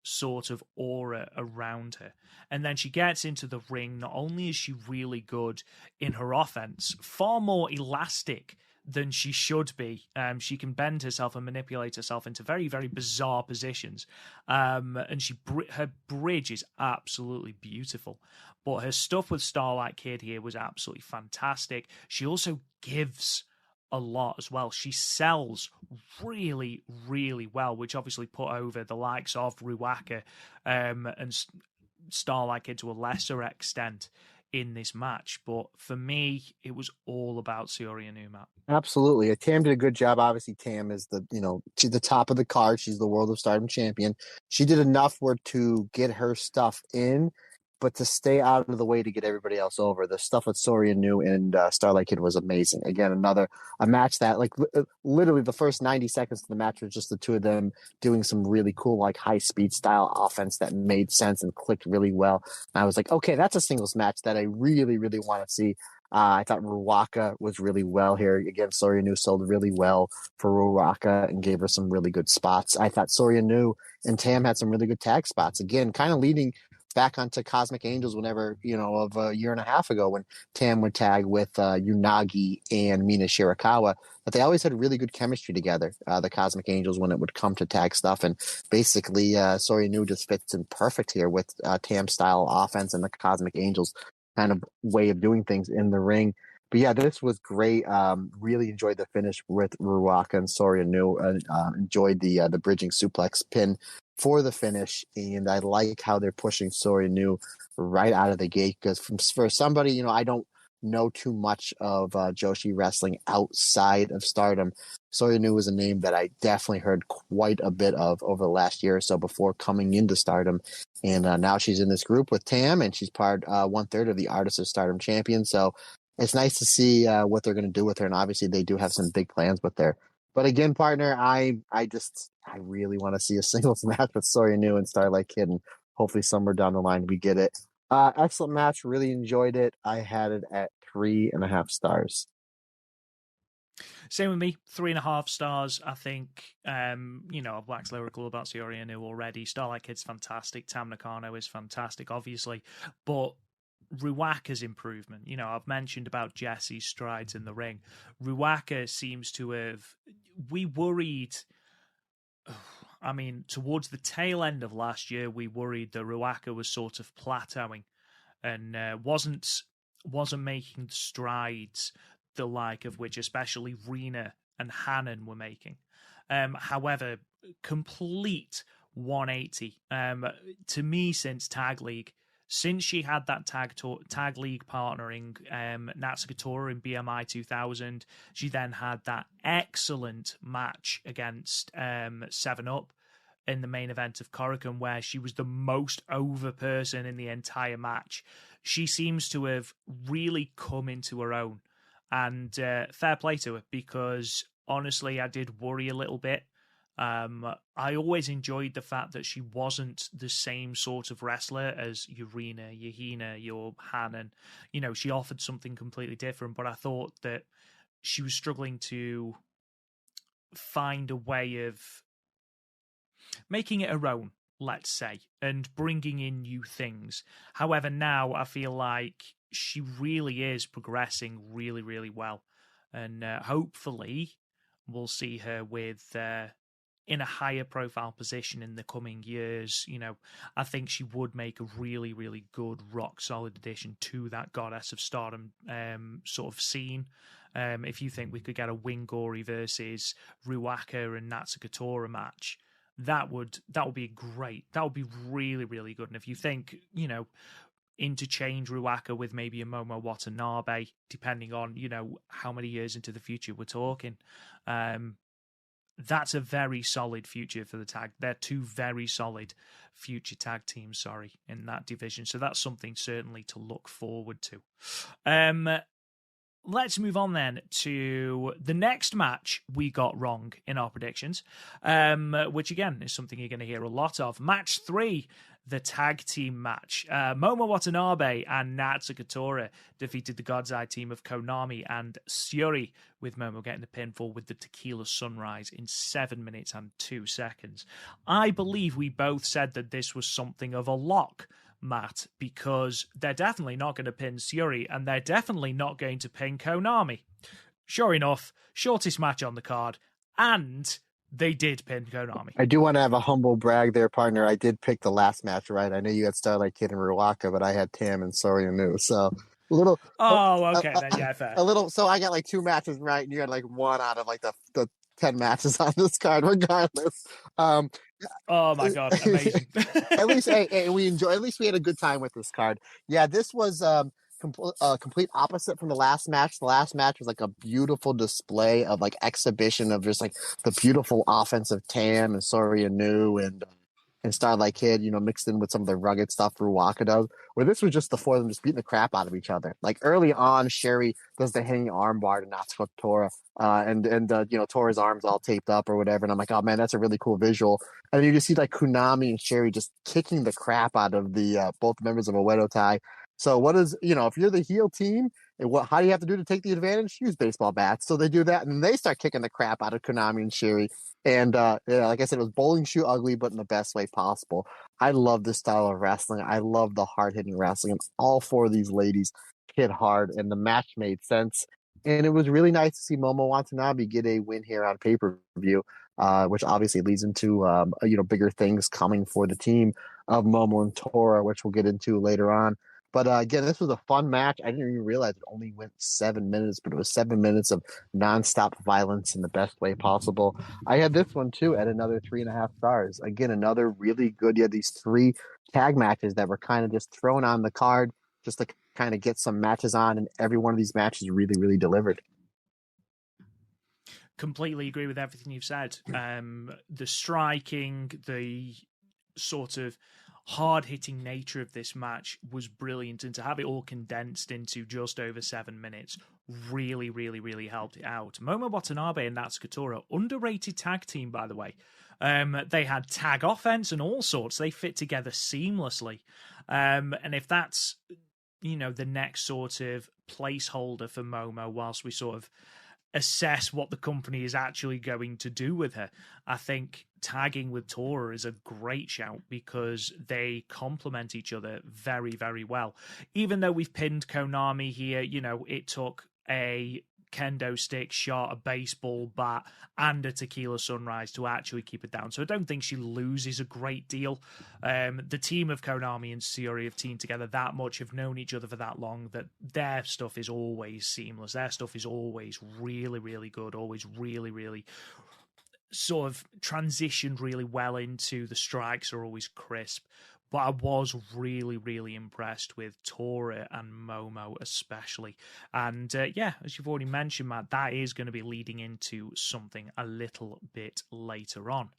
sort of aura around her. And then she gets into the ring. Not only is she really good in her offense, far more elastic than she should be. She can bend herself and manipulate herself into very, very bizarre positions. And her bridge is absolutely beautiful. But her stuff with Starlight Kid here was absolutely fantastic. She also gives a lot as well. She sells really, really well, which obviously put over the likes of Ruaka and Starlight Kid to a lesser extent in this match. But for me, it was all about Saori Anou, Matt. Absolutely. Tam did a good job. Obviously, Tam is to the top of the card. She's the World of Stardom champion. She did enough work to get her stuff in, but to stay out of the way to get everybody else over. The stuff with Saori Anou and Starlight Kid was amazing. Again, a match that, like, literally the first 90 seconds of the match was just the two of them doing some really cool, like, high-speed style offense that made sense and clicked really well. And I was like, okay, that's a singles match that I really, really want to see. I thought Ruaka was really well here. Again, Saori Anou sold really well for Ruaka and gave her some really good spots. I thought Saori Anou and Tam had some really good tag spots. Again, kind of leading back onto Cosmic Angels whenever, of a year and a half ago when Tam would tag with Unagi and Mina Shirakawa, but they always had really good chemistry together, the Cosmic Angels, when it would come to tag stuff. And basically, Saori Anou just fits in perfect here with Tam style offense and the Cosmic Angels kind of way of doing things in the ring. But yeah, this was great. Really enjoyed the finish with Ruaka and Soria Nu. Enjoyed the bridging suplex pin for the finish, and I like how they're pushing Soria Nu right out of the gate because for somebody, I don't know too much of Joshi wrestling outside of Stardom. Soria Nu was a name that I definitely heard quite a bit of over the last year or so before coming into Stardom, and now she's in this group with Tam, and she's part 1/3 of the Artists of Stardom champion. So it's nice to see what they're going to do with her, and obviously they do have some big plans with her. But again, partner, I really want to see a singles match with Soria Nu and Starlight Kid, and hopefully somewhere down the line we get it. Excellent match, really enjoyed it. I had it at 3.5 stars. Same with me, 3.5 stars. I think, I've waxed lyrical about Soria Nu already. Starlight Kid's fantastic. Tam Nakano is fantastic, obviously. But Ruaka's improvement, I've mentioned about Jessie's strides in the ring. Ruaka seems to have, we worried, towards the tail end of last year, we worried that Ruaka was sort of plateauing and wasn't making strides the like of which especially Rena and Hannon were making. However, complete 180 to me since Tag League. Since she had that tag league partnering Natsuko Tora in BMI 2000, she then had that excellent match against 7-Up in the main event of Korakuen, where she was the most over person in the entire match. She seems to have really come into her own, and fair play to her, because honestly, I did worry a little bit. I always enjoyed the fact that she wasn't the same sort of wrestler as your Rena, your Hina, your Hannon. She offered something completely different, but I thought that she was struggling to find a way of making it her own, let's say, and bringing in new things. However, now I feel like she really is progressing really, really well. And hopefully we'll see her with in a higher profile position in the coming years. I think she would make a really, really good rock solid addition to that Goddess of Stardom sort of scene. If you think we could get a Wingori versus Ruaka and Natsuko Tora match, that would be great. That would be really, really good. And if you think, interchange Ruaka with maybe a Momo Watanabe, depending on, how many years into the future we're talking, that's a very solid future for the tag. They're two very solid future tag teams, in that division. So that's something certainly to look forward to. Let's move on then to the next match we got wrong in our predictions, which again is something you're going to hear a lot of. Match 3, the tag team match. Momo Watanabe and Natsuko Tora defeated the God's Eye team of Konami and Syuri, with Momo getting the pinfall with the Tequila Sunrise in 7 minutes and 2 seconds. I believe we both said that this was something of a lock, Matt, because they're definitely not going to pin Syuri and they're definitely not going to pin Konami. Sure enough, shortest match on the card, and they did pin Konami. I do want to have a humble brag there, partner. I did pick the last match right. I know you had Starlight Kid and Ruaka, but I had Tam and Soria Nu. So a little. Okay, then yeah, fair. A little. So I got like 2 matches right, and you had like 1 out of like the 10 matches on this card, regardless. Oh my god, amazing! At least we enjoy. At least we had a good time with this card. Yeah, this was complete opposite from the last match. The last match was like a beautiful display of like exhibition of just like the beautiful offensive Tam and Soria Nu and Starlight Kid, mixed in with some of the rugged stuff Ruaka does. Where this was just the 4 of them just beating the crap out of each other. Like early on, Sherry does the hanging armbar to Natsuko Tora, and Tora's arms all taped up or whatever. And I'm like, oh man, that's a really cool visual. And you just see like Konami and Sherry just kicking the crap out of the both members of Oedo Tai. So what is, if you're the heel team, how do you have to do to take the advantage? Use baseball bats. So they do that, and they start kicking the crap out of Konami and Sherry. And like I said, it was bowling shoe ugly, but in the best way possible. I love this style of wrestling. I love the hard-hitting wrestling. And all 4 of these ladies hit hard, and the match made sense. And it was really nice to see Momo Watanabe get a win here on pay-per-view, which obviously leads into bigger things coming for the team of Momo and Tora, which we'll get into later on. But again, this was a fun match. I didn't even realize it only went 7 minutes, but it was 7 minutes of nonstop violence in the best way possible. I had this one too at another 3.5 stars. Again, another really good. You had these three tag matches that were kind of just thrown on the card just to kind of get some matches on, and every one of these matches really, really delivered. Completely agree with everything you've said. The striking, the sort of hard-hitting nature of this match was brilliant, and to have it all condensed into just over 7 minutes really, really, really helped it out. Momo Watanabe and Natsuko Tora, underrated tag team, by the way. They had tag offense and all sorts. They fit together seamlessly. And if that's, the next sort of placeholder for Momo whilst we sort of assess what the company is actually going to do with her, I think tagging with Tora is a great shout because they complement each other very, very well. Even though we've pinned Konami here, it took a kendo stick shot, a baseball bat, and a tequila sunrise to actually keep it down. So I don't think she loses a great deal. The team of Konami and Syuri have teamed together that much, have known each other for that long, that their stuff is always seamless. Their stuff is always really, really good, always really, really sort of transitioned really well into the strikes are always crisp. But I was really, really impressed with Tora and Momo especially. And as you've already mentioned, Matt, that is going to be leading into something a little bit later on.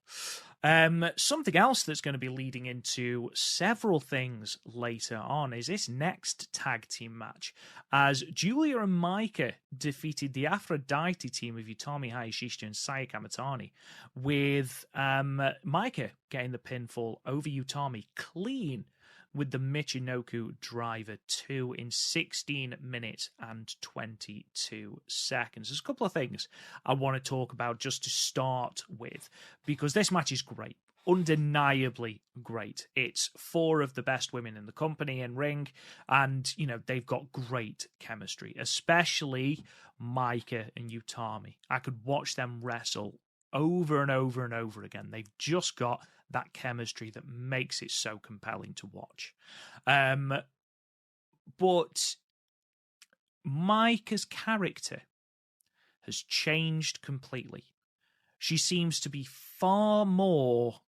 Something else that's going to be leading into several things later on is this next tag team match, as Julia and Maika defeated the Aphrodite team of Utami Hayashishita and Saya Kamitani, with Maika getting the pinfall over Utami clean with the Michinoku Driver 2 in 16 minutes and 22 seconds. There's a couple of things I want to talk about just to start with, because this match is great. Undeniably great. It's four of the best women in the company in ring, and, they've got great chemistry, especially Maika and Utami. I could watch them wrestle over and over and over again. They've just got that chemistry that makes it so compelling to watch. But Maika's character has changed completely. She seems to be far more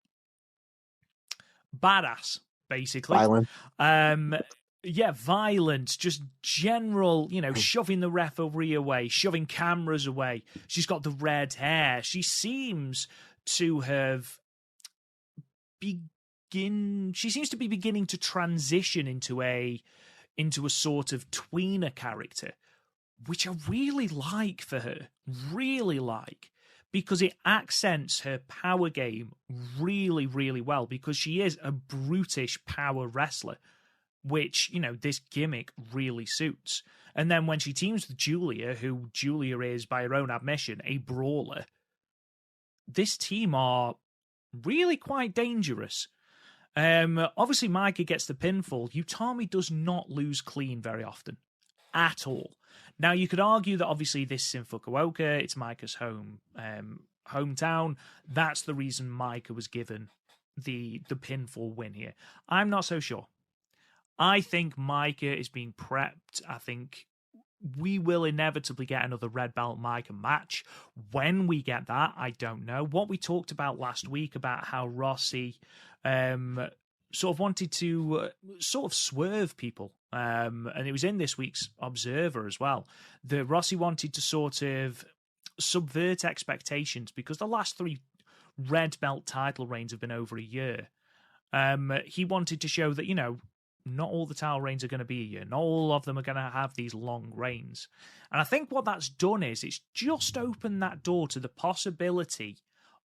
badass, basically. Violent. Violent, just general, shoving the referee away, shoving cameras away. She's got the red hair. She seems to have beginning to transition into a sort of tweener character, which I really like for her, really like, because it accents her power game really, really well, because she is a brutish power wrestler, which, this gimmick really suits. And then when she teams with Julia, who Julia is, by her own admission, a brawler, this team are really quite dangerous. Obviously, Maika gets the pinfall. Utami does not lose clean very often, at all. Now, you could argue that obviously this is in Fukuoka, it's Maika's hometown. That's the reason Maika was given the pinfall win here. I'm not so sure. I think Maika is being prepped. I think we will inevitably get another red belt Maika match. When we get that, I don't know. What we talked about last week about how Rossi sort of wanted to sort of swerve people, and it was in this week's Observer as well, that Rossi wanted to sort of subvert expectations, because the last three red belt title reigns have been over a year. He wanted to show that, not all the title reigns are going to be a year. Not all of them are going to have these long reigns. And I think what that's done is it's just opened that door to the possibility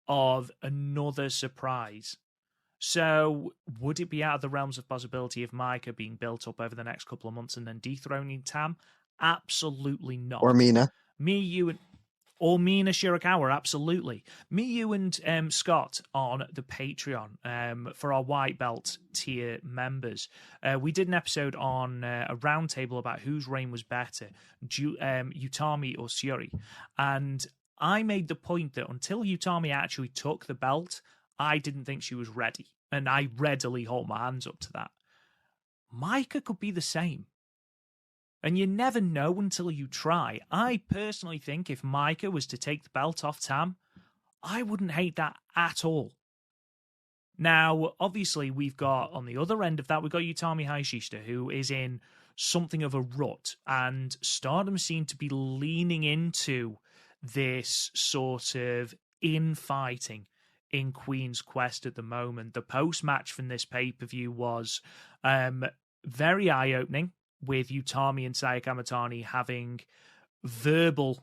of another surprise. So would it be out of the realms of possibility of Maika being built up over the next couple of months and then dethroning Tam? Absolutely not. Or Mina. Or Mina Shirakawa, absolutely. Me, you, and Scott on the Patreon for our white belt tier members. We did an episode on a roundtable about whose reign was better, Utami or Syuri. And I made the point that until Utami actually took the belt, I didn't think she was ready. And I readily hold my hands up to that. Micah could be the same. And you never know until you try. I personally think if Micah was to take the belt off Tam, I wouldn't hate that at all. Now, obviously, we've got, on the other end of that, we've got Utami Hayashishita, who is in something of a rut, and Stardom seem to be leaning into this sort of infighting in Queen's Quest at the moment. The post-match from this pay-per-view was very eye-opening, with Utami and Saya Kamatani having a verbal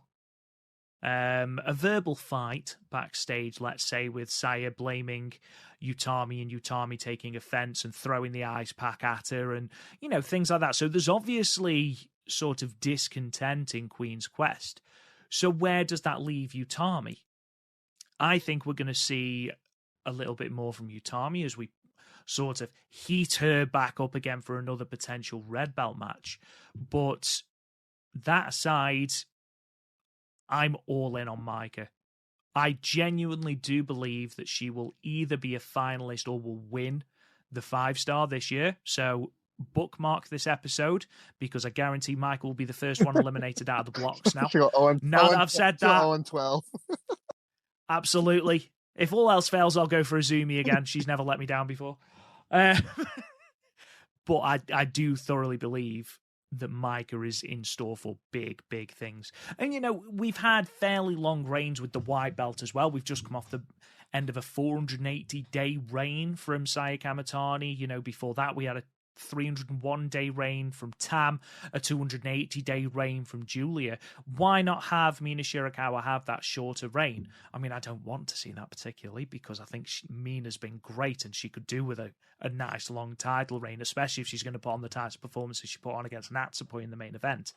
fight backstage, let's say, with Saya blaming Utami and Utami taking offense and throwing the ice pack at her and, things like that. So there's obviously sort of discontent in Queen's Quest. So where does that leave Utami? I think we're going to see a little bit more from Utami as we sort of heat her back up again for another potential red belt match. But that aside, I'm all in on Micah. I genuinely do believe that she will either be a finalist or will win the 5-star this year. So bookmark this episode, because I guarantee Micah will be the first one eliminated out of the blocks now. Now that I've said that, 0-12. Absolutely. If all else fails, I'll go for Azumi again. She's never let me down before. But I do thoroughly believe that Micah is in store for big, big things. And, we've had fairly long reigns with the white belt as well. We've just come off the end of a 480-day reign from Saya Kamatani. Before that, we had a 301-day reign from Tam, a 280-day reign from Julia. Why not have Mina Shirakawa have that shorter reign? I mean, I don't want to see that particularly, because I think Mina's been great and she could do with a nice long title reign, especially if she's going to put on the types of performances she put on against Natsupoi in the main event.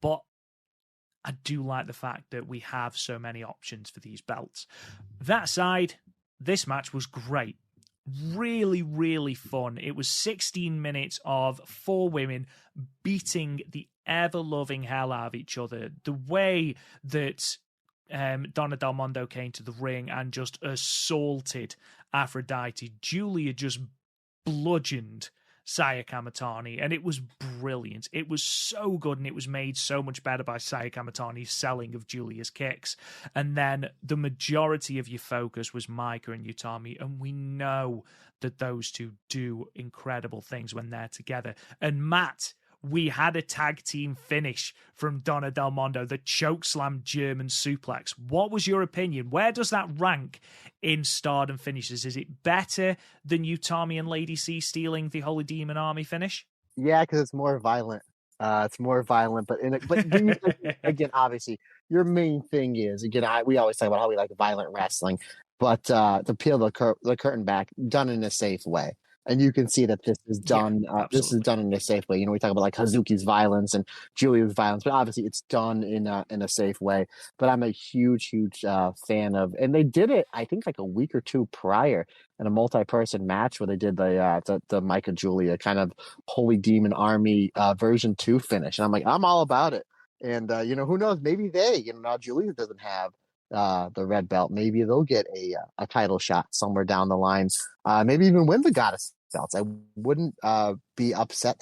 But I do like the fact that we have so many options for these belts. That aside, this match was great. Really, really fun. It was 16 minutes of 4 women beating the ever-loving hell out of each other. The way that Donna Del Mondo came to the ring and just assaulted Aphrodite. Julia just bludgeoned Saya Kamatani, and it was brilliant. It was so good, and it was made so much better by Saya Kamatani's selling of Julia's kicks. And then the majority of your focus was Micah and Utami, and we know that those two do incredible things when they're together. And Matt, we had a tag team finish from Donna Del Mondo, the chokeslam German suplex. What was your opinion? Where does that rank in Stardom finishes? Is it better than Utami and Lady C stealing the Holy Demon Army finish? Yeah, because it's more violent. It's more violent, but again, obviously, your main thing is, again, we always talk about how we like violent wrestling, but to peel the curtain back, done in a safe way. And you can see that this is done. This is done in a safe way. We talk about like Hazuki's violence and Julia's violence, but obviously it's done in a safe way. But I'm a huge fan of, and they did it, I think, like a week or two prior in a multi-person match where they did the Micah Julia kind of Holy Demon Army version 2 finish, and I'm like, I'm all about it. And who knows? Maybe now Julia doesn't have the red belt. Maybe they'll get a title shot somewhere down the line. Maybe even win the Goddess belts. I wouldn't be upset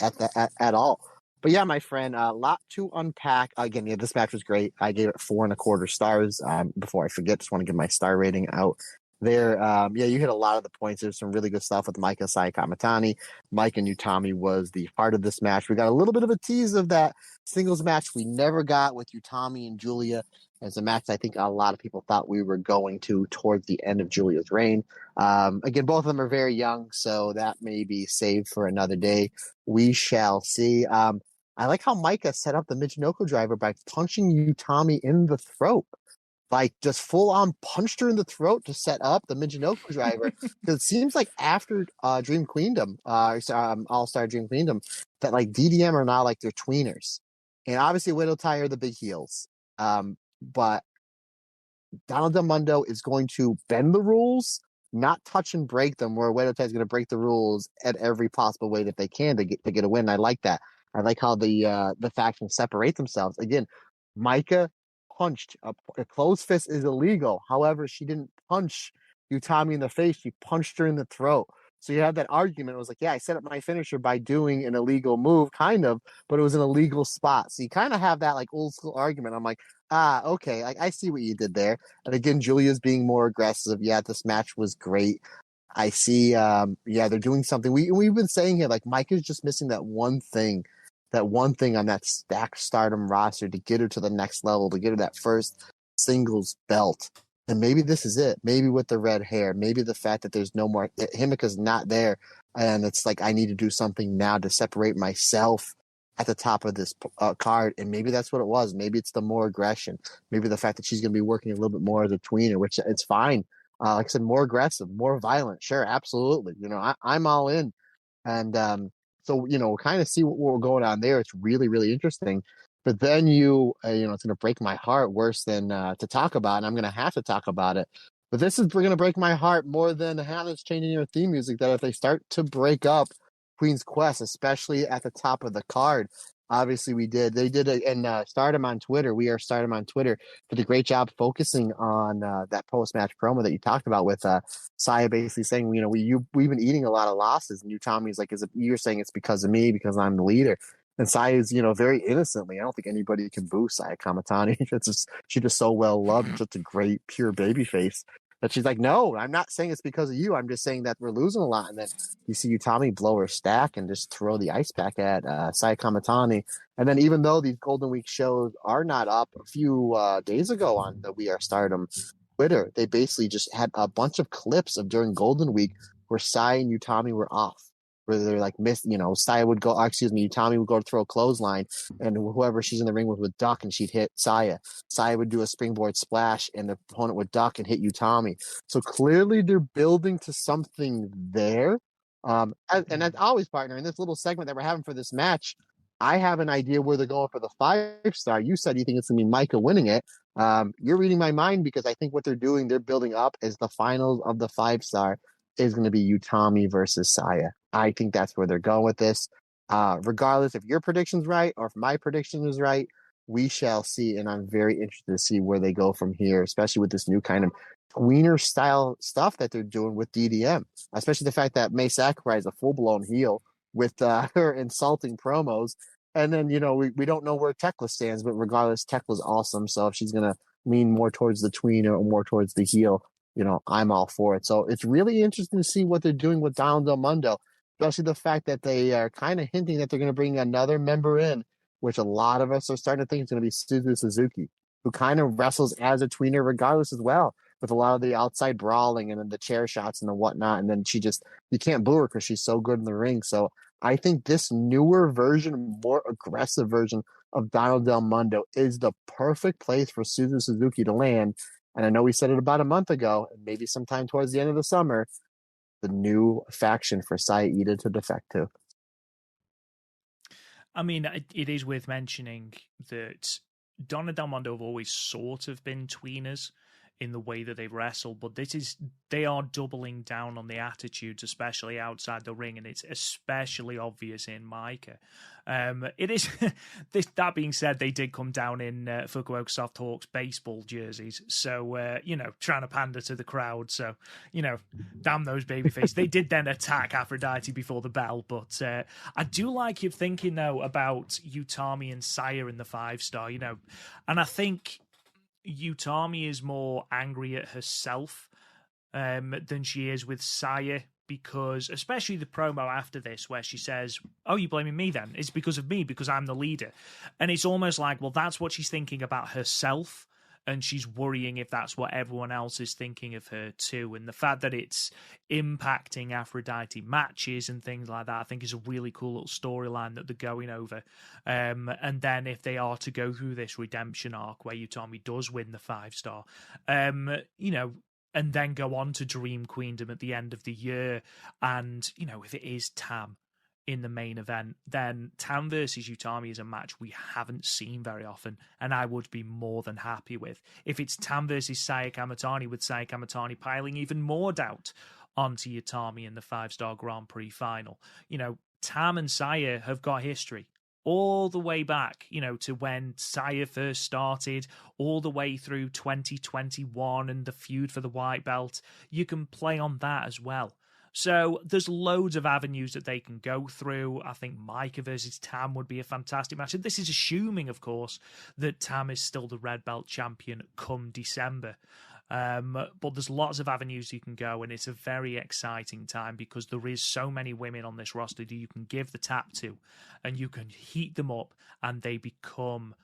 at all. But yeah, my friend, a lot to unpack. Again, this match was great. I gave it 4.25 stars. Before I forget, just want to give my star rating out there. You hit a lot of the points. There's some really good stuff with Micah, Saya Kamatani. Mike and Utami was the heart of this match. We got a little bit of a tease of that singles match we never got with Utami and Julia. It's a match I think a lot of people thought we were going to towards the end of Julia's reign. Again, both of them are very young, so that may be saved for another day. We shall see. I like how Micah set up the Michinoku driver by punching Utami in the throat. Like, just full on punched her in the throat to set up the Michinoku driver. Because it seems like after Dream Queendom, All-Star Dream Queendom, that like DDM are now like their tweeners. And obviously Widow Tai are the big heels. But Donald Del Mundo is going to bend the rules, not touch and break them, where Widow Tai is going to break the rules at every possible way that they can to get a win. I like that. I like how the factions separate themselves. Again, Micah punched. A closed fist is illegal. However, she didn't punch Utami in the face. She punched her in the throat. So you had that argument. It was like, yeah, I set up my finisher by doing an illegal move, kind of, but it was an illegal spot. So you kind of have that like old school argument. I'm like, okay, like I see what you did there. And again, Julia's being more aggressive. Yeah, this match was great. I see. Yeah, they're doing something. We've been saying here, like Mike is just missing that one thing on that stacked Stardom roster to get her to the next level, to get her that first singles belt. And maybe this is it. Maybe with the red hair, maybe the fact that there's no more Himeka's not there, and it's like I need to do something now to separate myself at the top of this card. And maybe that's what it was. Maybe it's the more aggression. Maybe the fact that she's going to be working a little bit more as a tweener, which it's fine. Like I said, more aggressive, more violent. Sure, absolutely. I'm all in. And so, kind of see what we're going on there. It's really, really interesting. But then it's going to break my heart worse than to talk about, and I'm going to have to talk about it. But this is going to break my heart more than Hannah's changing your theme music, that if they start to break up Queen's Quest, especially at the top of the card. Obviously, they did it, and Stardom on Twitter. We are Stardom on Twitter. Did a great job focusing on that post-match promo that you talked about with Saya basically saying, we've been eating a lot of losses, and Tommy's like, you're saying it's because of me, because I'm the leader. And Saya's, very innocently, I don't think anybody can boo Saya Kamatani. She's just so well loved, such a great, pure baby face. But she's like, no, I'm not saying it's because of you. I'm just saying that we're losing a lot. And then you see Utami blow her stack and just throw the ice pack at Saya Kamatani. And then even though these Golden Week shows are not up, a few days ago on the We Are Stardom Twitter, they basically just had a bunch of clips of during Golden Week where Saya and Utami were off. Where they're like Saya would go, Utami would go to throw a clothesline, and whoever she's in the ring with would duck, and she'd hit Saya. Saya would do a springboard splash, and the opponent would duck and hit Utami. So clearly they're building to something there. And as always, partner, in this little segment that we're having for this match, I have an idea where they're going for the 5-star. You said you think it's going to be Micah winning it. You're reading my mind, because I think what they're doing, they're building up is the finals of the 5-star is going to be Utami versus Saya. I think that's where they're going with this. Regardless if your prediction's right or if my prediction is right, we shall see. And I'm very interested to see where they go from here, especially with this new kind of tweener style stuff that they're doing with DDM, especially the fact that May Sakurai is a full-blown heel with her insulting promos. And then, we don't know where Tekla stands, but regardless, Tekla's awesome. So if she's going to lean more towards the tweener or more towards the heel, I'm all for it. So it's really interesting to see what they're doing with Donald Del Mundo, especially the fact that they are kind of hinting that they're going to bring another member in, which a lot of us are starting to think is going to be Suzu Suzuki, who kind of wrestles as a tweener regardless as well, with a lot of the outside brawling and then the chair shots and the whatnot. And then you can't boo her because she's so good in the ring. So I think this newer version, more aggressive version of Donald Del Mundo is the perfect place for Suzu Suzuki to land. And I know we said it about a month ago, and maybe sometime towards the end of the summer, the new faction for Saya Iida to defect to. I mean, it is worth mentioning that Donna Del Mondo have always sort of been tweeners in the way that they wrestle, but they are doubling down on the attitudes, especially outside the ring, and it's especially obvious in Micah. It is that being said, they did come down in Fukuoka Soft Hawks baseball jerseys, so trying to pander to the crowd. So damn those babyface. They did then attack Aphrodite before the bell, but I do like your thinking though about Utami and Saya in the 5-star. And I think Utami is more angry at herself than she is with Saya, because especially the promo after this where she says, oh, you blaming me then? It's because of me, because I'm the leader. And it's almost like, well, that's what she's thinking about herself, and she's worrying if that's what everyone else is thinking of her too. And the fact that it's impacting Aphrodite matches and things like that, I think is a really cool little storyline that they're going over. And then if they are to go through this redemption arc where Utami does win the 5-star, and then go on to Dream Queendom at the end of the year, and, if it is Tam in the main event, then Tam versus Utami is a match we haven't seen very often, and I would be more than happy with. If it's Tam versus Saya Kamatani, with Saya Kamatani piling even more doubt onto Utami in the 5-star Grand Prix final. Tam and Saya have got history all the way back, to when Saya first started, all the way through 2021 and the feud for the white belt. You can play on that as well. So there's loads of avenues that they can go through. I think Micah versus Tam would be a fantastic match. And this is assuming, of course, that Tam is still the red belt champion come December. But there's lots of avenues you can go, and it's a very exciting time because there is so many women on this roster that you can give the tap to, and you can heat them up, and they become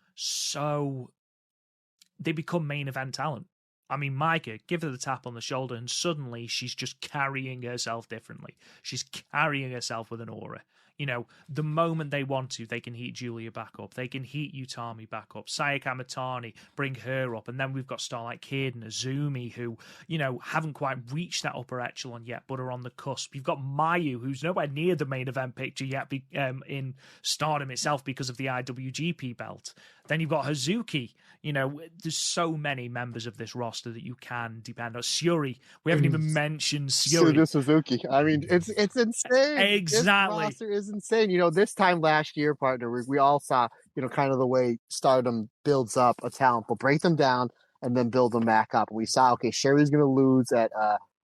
main event talent. I mean, Micah, give her the tap on the shoulder, and suddenly she's just carrying herself differently. She's carrying herself with an aura. You know, the moment they want to, they can heat Julia back up. They can heat Utami back up. Sayaka Mitani, bring her up. And then we've got Starlight Kid and Azumi, who, you know, haven't quite reached that upper echelon yet, but are on the cusp. You've got Mayu, who's nowhere near the main event picture yet in Stardom itself because of the IWGP belt. Then you've got Hazuki. You know, there's so many members of this roster that you can depend on. Syuri. We haven't even mentioned Syuri. Suzuki. I mean, it's insane. Exactly. This roster is insane. You know, this time last year, partner, we all saw, you know, kind of the way Stardom builds up a talent, but break them down and then build them back up. We saw, okay, Sherry's going to lose at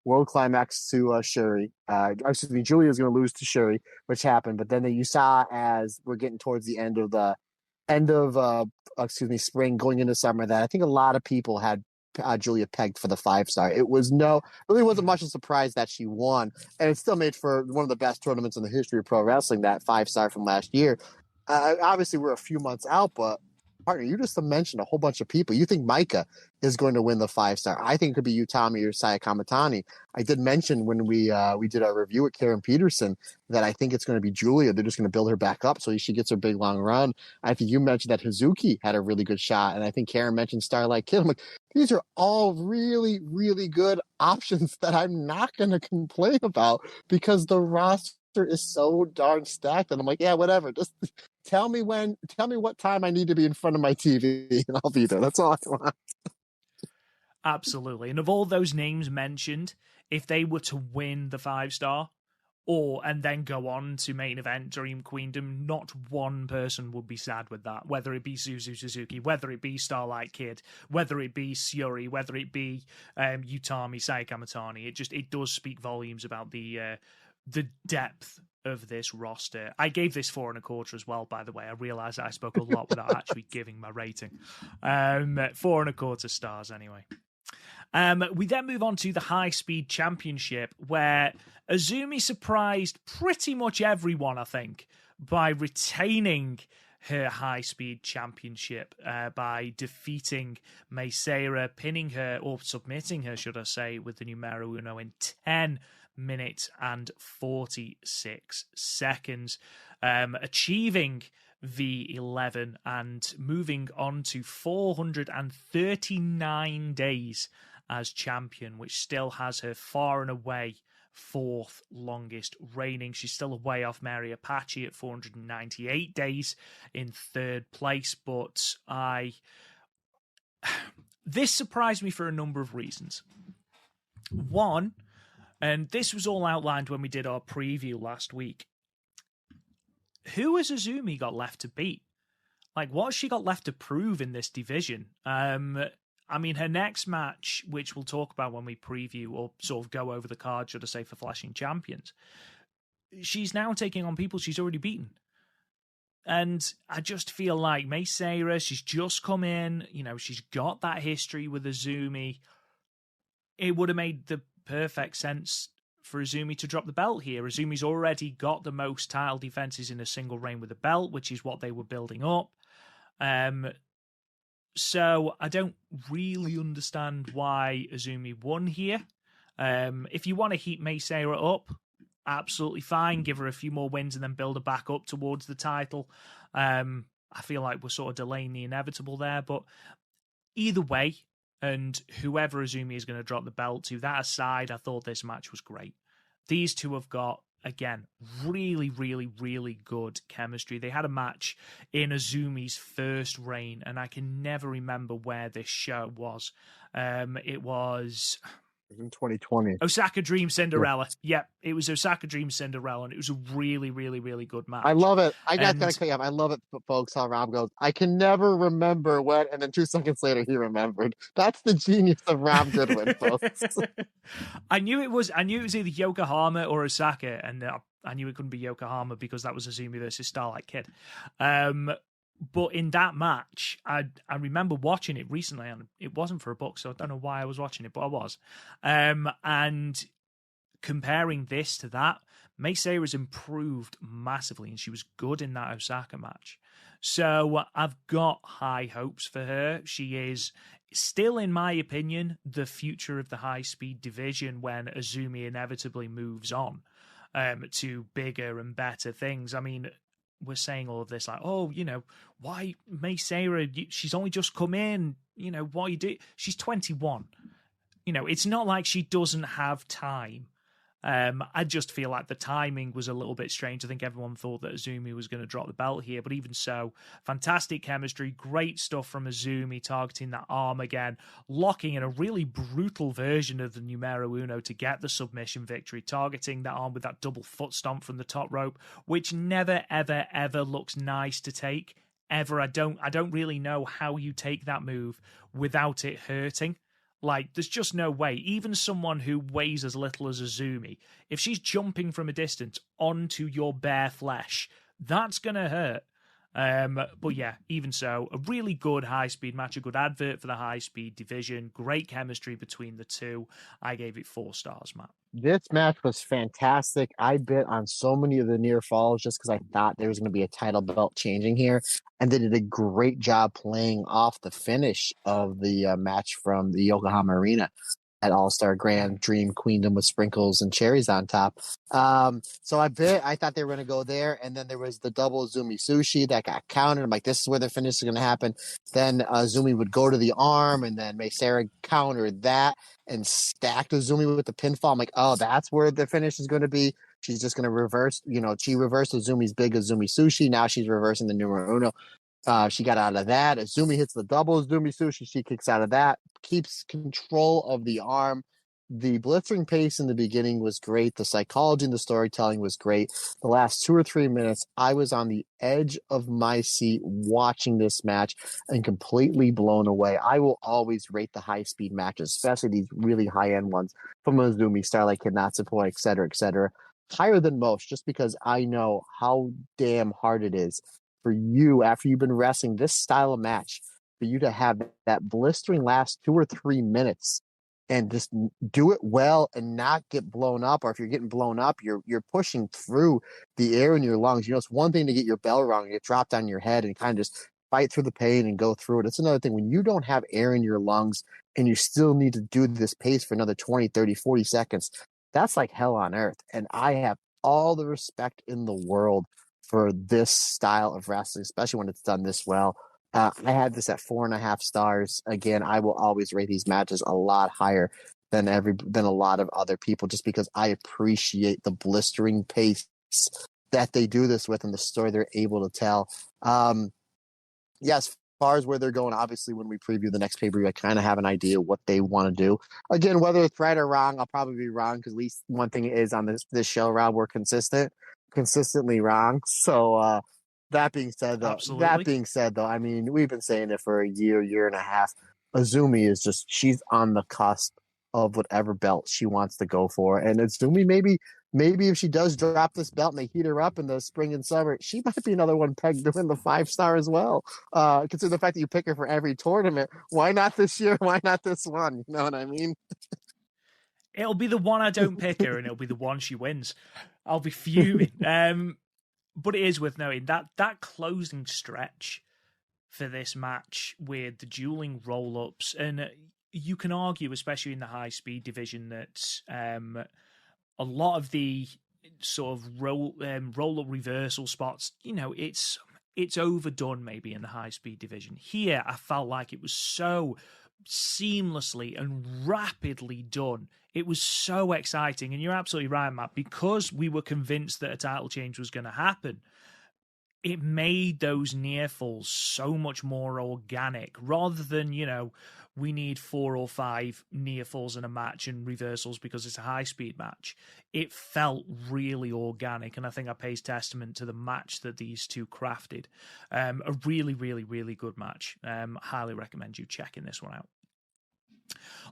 World Climax to Shuri. Julia's going to lose to Shuri, which happened. But then you saw as we're getting towards the end of spring going into summer that I think a lot of people had Julia pegged for the 5-star. It was really wasn't much of a surprise that she won, and it still made for one of the best tournaments in the history of pro wrestling, that 5-star from last year. Obviously, we're a few months out, but partner, you just mentioned a whole bunch of people. You think Micah is going to win the 5-star? I think it could be Utami or Sayaka Mitani. I did mention when we did our review with Karen Peterson that I think it's going to be Julia. They're just going to build her back up so she gets her big long run. I think you mentioned that Hazuki had a really good shot, and I think Karen mentioned Starlight Kid. I'm like, these are all really, really good options that I'm not going to complain about because the roster is so darn stacked. And I'm like, yeah, whatever. Just tell me what time I need to be in front of my TV, and I'll be there. That's all I want. Absolutely. And of all those names mentioned, if they were to win the 5-star and then go on to main event Dream Queendom, not one person would be sad with that, whether it be Suzu Suzuki, whether it be Starlight Kid, whether it be Syuri, whether it be Utami, Sayaka Mitani. It does speak volumes about the depth of this roster. I gave this 4.25 as well, by the way. I realized that I spoke a lot without actually giving my rating. 4.25 stars anyway. We then move on to the High Speed Championship, where Azumi surprised pretty much everyone, I think, by retaining her High Speed Championship by defeating Mei Seira, pinning her, or submitting her, should I say, with the numero uno in 10 minutes and 46 seconds, achieving V11 and moving on to 439 days as champion, which still has her far and away fourth longest reigning. She's still away off Mary Apache at 498 days in third place, but this surprised me for a number of reasons. One, and this was all outlined when we did our preview last week, who has Azumi got left to beat? Like, what has she got left to prove in this division? I mean, her next match, which we'll talk about when we preview or sort of go over the card, should I say, for Flashing Champions, she's now taking on people she's already beaten. And I just feel like Mei Seira, she's just come in, you know, she's got that history with Azumi. It would have made the perfect sense for Azumi to drop the belt here. Azumi's already got the most title defenses in a single reign with a belt, which is what they were building up. So I don't really understand why Azumi won here. If you want to heat Mei Seira up, absolutely fine. Give her a few more wins and then build her back up towards the title. I feel like we're sort of delaying the inevitable there. But either way, and whoever Azumi is going to drop the belt to, that aside, I thought this match was great. These two have got, again, really, really, really good chemistry. They had a match in Azumi's first reign, and I can never remember where this show was. It was in 2020. Osaka Dream Cinderella. Yep, it was Osaka Dream Cinderella, and it was a really, really, really good match. I love it. I And- gotta cut you off. I love it, folks, how Rob goes, I can never remember when, and then 2 seconds later he remembered. That's the genius of Rob Goodwin, folks. I knew it was either Yokohama or Osaka, and I knew it couldn't be Yokohama because that was Azumi versus Starlight Kid. But in that match, I remember watching it recently, and it wasn't for a book, so I don't know why I was watching it, but I was. And comparing this to that, Mei Seira's improved massively, and she was good in that Osaka match. So I've got high hopes for her. She is still, in my opinion, the future of the high-speed division when Azumi inevitably moves on to bigger and better things. I mean, we're saying all of this like, oh, why Mei Seira? She's only just come in. What you do? She's 21. It's not like she doesn't have time. I just feel like the timing was a little bit strange. I think everyone thought that Azumi was going to drop the belt here, but even so, fantastic chemistry, great stuff from Azumi, targeting that arm again, locking in a really brutal version of the numero uno to get the submission victory, targeting that arm with that double foot stomp from the top rope, which never, ever, ever looks nice to take. Ever. I don't really know how you take that move without it hurting. Like, there's just no way. Even someone who weighs as little as Azumi, if she's jumping from a distance onto your bare flesh, that's going to hurt. But yeah, even so, a really good high-speed match, a good advert for the high-speed division, great chemistry between the two. I gave it 4 stars, Matt. This match was fantastic. I bit on so many of the near falls just because I thought there was going to be a title belt changing here. And they did a great job playing off the finish of the match from the Yokohama Arena at All-Star Grand Dream Queendom with sprinkles and cherries on top. So I thought they were going to go there. And then there was the double Azumi Sushi that got counted. I'm like, this is where the finish is going to happen. Then Azumi would go to the arm, and then Mei Seira countered that and stacked Azumi with the pinfall. I'm like, oh, that's where the finish is going to be. She's just going to reverse, she reversed Azumi's big Azumi Sushi. Now she's reversing the numero uno. She got out of that. Azumi hits the double Azumi Sushi. She kicks out of that, keeps control of the arm. The blistering pace in the beginning was great. The psychology and the storytelling was great. The last 2 or 3 minutes, I was on the edge of my seat watching this match and completely blown away. I will always rate the high-speed matches, especially these really high-end ones from Azumi, Starlight Kid, Natsupoi, et cetera, higher than most, just because I know how damn hard it is for you, after you've been wrestling this style of match, for you to have that blistering last 2 or 3 minutes and just do it well and not get blown up. Or if you're getting blown up, you're pushing through the air in your lungs. It's one thing to get your bell rung and get dropped on your head and kind of just fight through the pain and go through it. It's another thing when you don't have air in your lungs and you still need to do this pace for another 20, 30, 40 seconds. That's like hell on earth. And I have all the respect in the world for this style of wrestling, especially when it's done this well. I had this at 4.5 stars. Again, I will always rate these matches a lot higher than a lot of other people, just because I appreciate the blistering pace that they do this with and the story they're able to tell. Yes, as far as where they're going, obviously when we preview the next pay-per-view, I kind of have an idea what they want to do. Again, whether it's right or wrong, I'll probably be wrong, because at least one thing is on this show, Rob, we're consistently wrong. So that being said, though, I mean, we've been saying it for a year and a half. Azumi is she's on the cusp of whatever belt she wants to go for. And Azumi, maybe if she does drop this belt and they heat her up in the spring and summer, she might be another one pegged to win the 5-star as well. Considering the fact that you pick her for every tournament, why not this year? Why not this one? You know what I mean? It'll be the one I don't pick her, and it'll be the one she wins. I'll be fuming. But it is worth noting that closing stretch for this match with the dueling roll-ups, and you can argue, especially in the high-speed division, that a lot of the sort of roll-up reversal spots, it's overdone maybe in the high-speed division. Here, I felt like it was so seamlessly and rapidly done. It was so exciting, and you're absolutely right, Matt, because we were convinced that a title change was going to happen. it made those near falls so much more organic rather than, we need 4 or 5 near falls in a match and reversals because it's a high speed match. It felt really organic, and I think that pays testament to the match that these two crafted. A really, really, really good match. Highly recommend you checking this one out.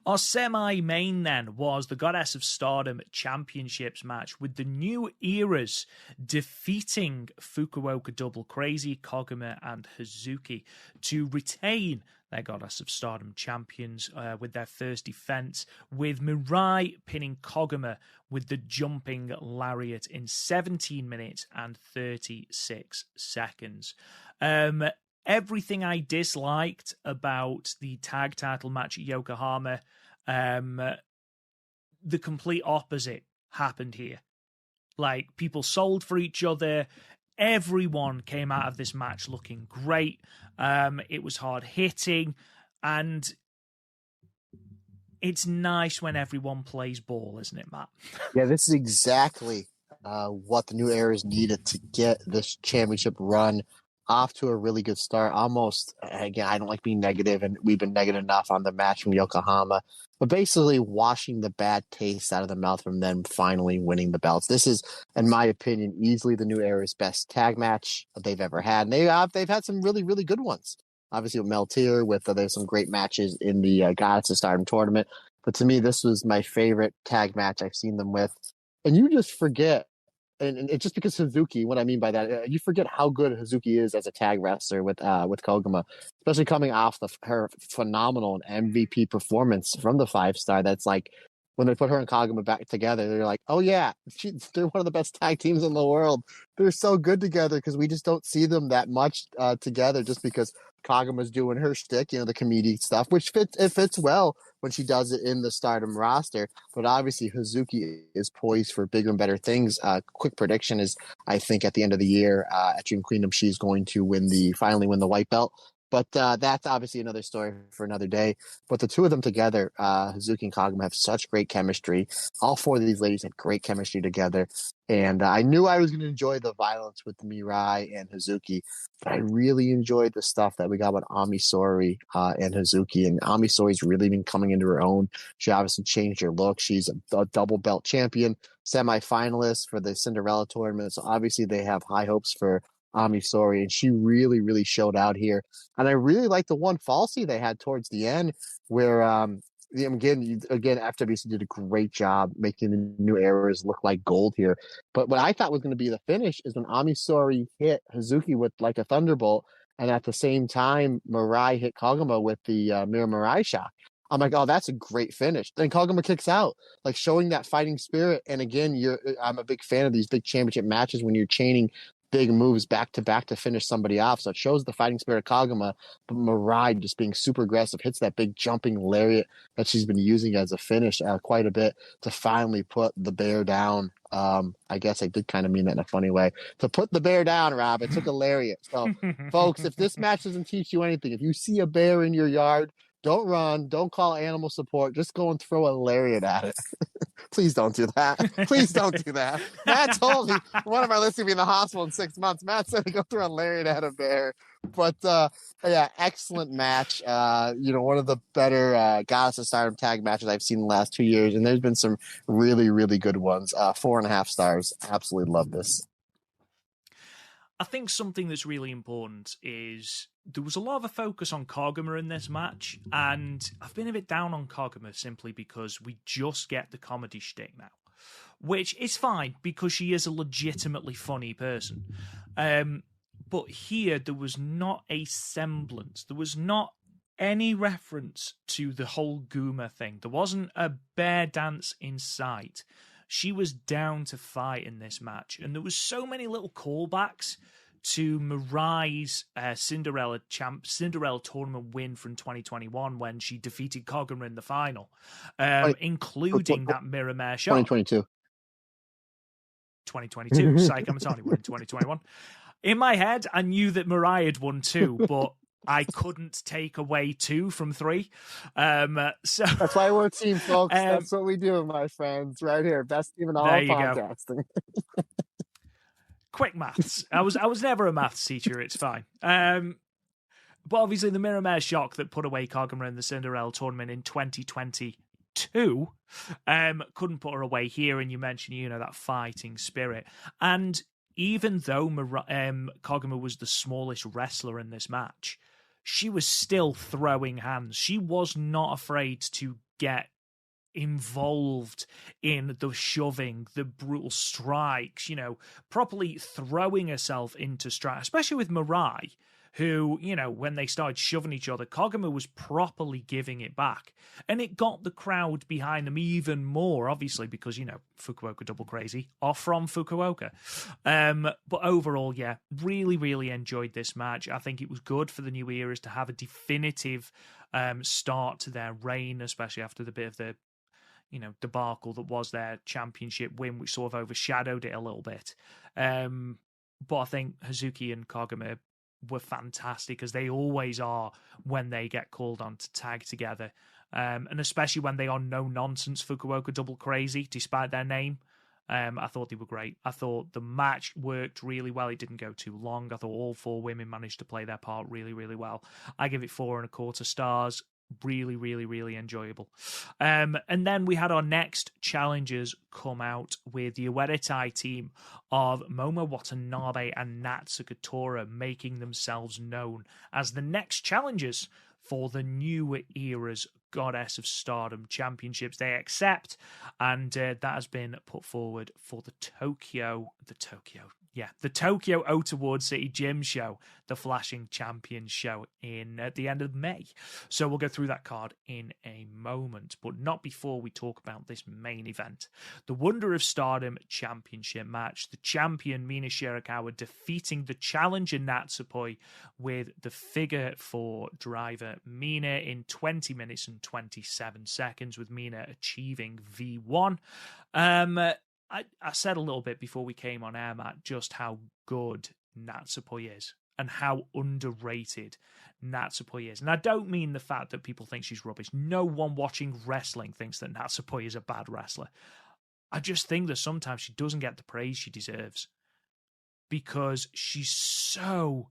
Our semi-main then was the Goddess of Stardom Championships match with the New Eras defeating Fukuoka Double Crazy, Koguma and Hazuki to retain their Goddess of Stardom champions with their first defense, with Mirai pinning Koguma with the jumping lariat in 17 minutes and 36 seconds. Everything I disliked about the tag title match at Yokohama, the complete opposite happened here. Like, people sold for each other. Everyone came out of this match looking great. It was hard hitting, and it's nice when everyone plays ball, isn't it, Matt? Yeah, this is exactly what the New Eras needed to get this championship run off to a really good start. Almost, again, I don't like being negative, and we've been negative enough on the match from Yokohama, but basically washing the bad taste out of the mouth from them finally winning the belts. This is, in my opinion, easily the New Era's best tag match they've ever had. And they've had some really, really good ones. Obviously with Meltier, there's some great matches in the Goddess of Stardom tournament. But to me, this was my favorite tag match I've seen them with. And you just forget, and it's just because Hazuki, what I mean by that, you forget how good Hazuki is as a tag wrestler with Koguma, especially coming off her phenomenal MVP performance from the 5-star. That's like, when they put her and Koguma back together, they're like, oh yeah, they're one of the best tag teams in the world. They're so good together because we just don't see them that much together, just because Kaguma's doing her shtick, the comedic stuff, which fits well when she does it in the Stardom roster. But obviously Hazuki is poised for bigger and better things. Quick prediction is, I think at the end of the year at Dream Queendom, she's going to finally win the white belt. But that's obviously another story for another day. But the two of them together, Hazuki and Koguma, have such great chemistry. All 4 of these ladies had great chemistry together. And I knew I was going to enjoy the violence with Mirai and Hazuki, but I really enjoyed the stuff that we got with Ami Sohrei and Hazuki. And Ami Sohrei's really been coming into her own. She obviously changed her look. She's a double belt champion, semi-finalist for the Cinderella tournament. So obviously they have high hopes for Ami Sohrei, and she really, really showed out here. And I really like the one falsie they had towards the end, where again, FWC did a great job making the New Eras look like gold here. But what I thought was going to be the finish is when Ami Sohrei hit Hazuki with like a thunderbolt, and at the same time Mirai hit Koguma with the Mirror Mirai shock. I'm like, oh, that's a great finish. Then Koguma kicks out, like showing that fighting spirit. And again, I'm a big fan of these big championship matches when you're chaining big moves back to back to finish somebody off. So it shows the fighting spirit of Koguma, but Mirai just being super aggressive, hits that big jumping lariat that she's been using as a finish quite a bit to finally put the bear down. I guess I did kind of mean that in a funny way. To put the bear down, Rob, it took a lariat. So folks, if this match doesn't teach you anything, if you see a bear in your yard, don't run, don't call animal support, just go and throw a lariat at it. Please don't do that. Please don't do that. Matt told me, one of our listeners will be in the hospital in 6 months. Matt said to go throw a lariat at a bear. But yeah, excellent match. One of the better Goddess of Stardom tag matches I've seen in the last 2 years. And there's been some really, really good ones. 4.5 stars. Absolutely love this. I think something that's really important is there was a lot of a focus on Koguma in this match, and I've been a bit down on Koguma simply because we just get the comedy shtick now, which is fine because she is a legitimately funny person. But here, there was not a semblance. There was not any reference to the whole Guma thing. There wasn't a bear dance in sight. She was down to fight in this match, and there was so many little callbacks to Mirai's Cinderella tournament win from 2021 when she defeated Koguma in the final, including that mirror mare shot. 2022. Psych, I'm telling you, we're in 2021. In my head, I knew that Mirai had won 2, but I couldn't take away 2 from 3. So that's why we're a team, folks. That's what we do, my friends. Right here, best team in all podcasting. quick maths. I was never a maths teacher. It's fine. But obviously, the Mirror Mare shock that put away Koguma in the Cinderella tournament in 2022 couldn't put her away here. And you mentioned, that fighting spirit. And even though Koguma was the smallest wrestler in this match, she was still throwing hands. She was not afraid to get involved in the shoving, the brutal strikes, properly throwing herself into strike, especially with Mirai, who, when they started shoving each other, Koguma was properly giving it back. And it got the crowd behind them even more, obviously, because, Fukuoka Double Crazy are from Fukuoka. But overall, yeah, really, really enjoyed this match. I think it was good for the New Eras to have a definitive start to their reign, especially after the bit of the debacle that was their championship win, which sort of overshadowed it a little bit. But I think Hazuki and Koguma were fantastic, as they always are when they get called on to tag together. And especially when they are no-nonsense Fukuoka Double Crazy, despite their name. I thought they were great. I thought the match worked really well. It didn't go too long. I thought all four women managed to play their part really, really well. I give it 4.25 stars. Really, really, really enjoyable. And then we had our next challengers come out with the Ueretai team of Momo Watanabe and Natsuka Tora making themselves known as the next challengers for the New Era's Goddess of Stardom Championships. They accept, and that has been put forward for the Tokyo Ota Ward City Gym show, the Flashing Champions show at the end of May. So we'll go through that card in a moment, but not before we talk about this main event. The Wonder of Stardom Championship match. The champion Mina Shirakawa defeating the challenger Natsupoi with the figure 4 driver Mina in 20 minutes and 27 seconds, with Mina achieving V1. I said a little bit before we came on air, Matt, just how good Natsupoi is and how underrated Natsupoi is. And I don't mean the fact that people think she's rubbish. No one watching wrestling thinks that Natsupoi is a bad wrestler. I just think that sometimes she doesn't get the praise she deserves because she's so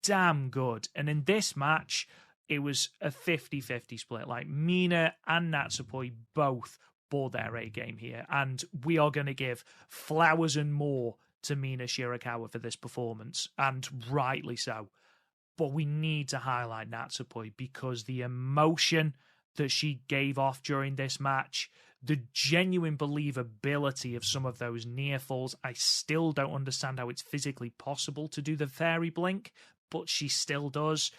damn good. And in this match, it was a 50-50 split. Like, Mina and Natsupoi both bore their A game here, and we are going to give flowers and more to Mina Shirakawa for this performance, and rightly so. But we need to highlight Natsupoi because the emotion that she gave off during this match, the genuine believability of some of those near falls. I still don't understand how it's physically possible to do the fairy blink, but she still does.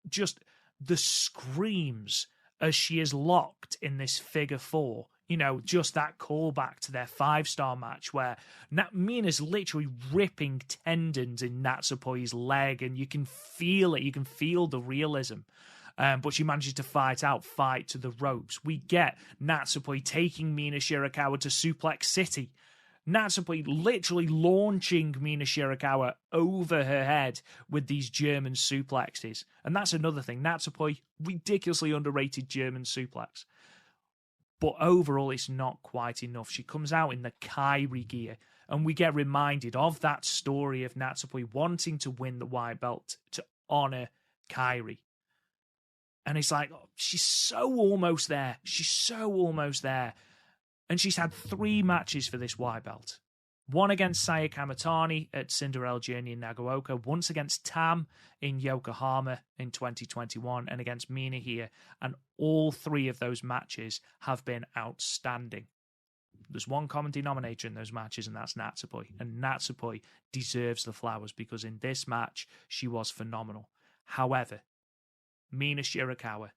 Just the screams as she is locked in this figure 4, just that callback to their 5-star match where Mina's literally ripping tendons in Natsupoi's leg, and you can feel it. You can feel the realism. But she manages to fight to the ropes. We get Natsupoi taking Mina Shirakawa to Suplex City. Natsupoi literally launching Mina Shirakawa over her head with these German suplexes. And that's another thing. Natsupoi, ridiculously underrated German suplex. But overall, it's not quite enough. She comes out in the Kairi gear, and we get reminded of that story of Natsupoi wanting to win the white belt to honor Kairi. And it's like, she's so almost there. She's so almost there. And she's had 3 matches for this white belt. One against Saya Kamitani at Cinderella Journey in Nagaoka, once against Tam in Yokohama in 2021, and against Mina here. And all 3 of those matches have been outstanding. There's one common denominator in those matches, and that's Natsupoi. And Natsupoi deserves the flowers because in this match, she was phenomenal. However, Mina Shirakawa,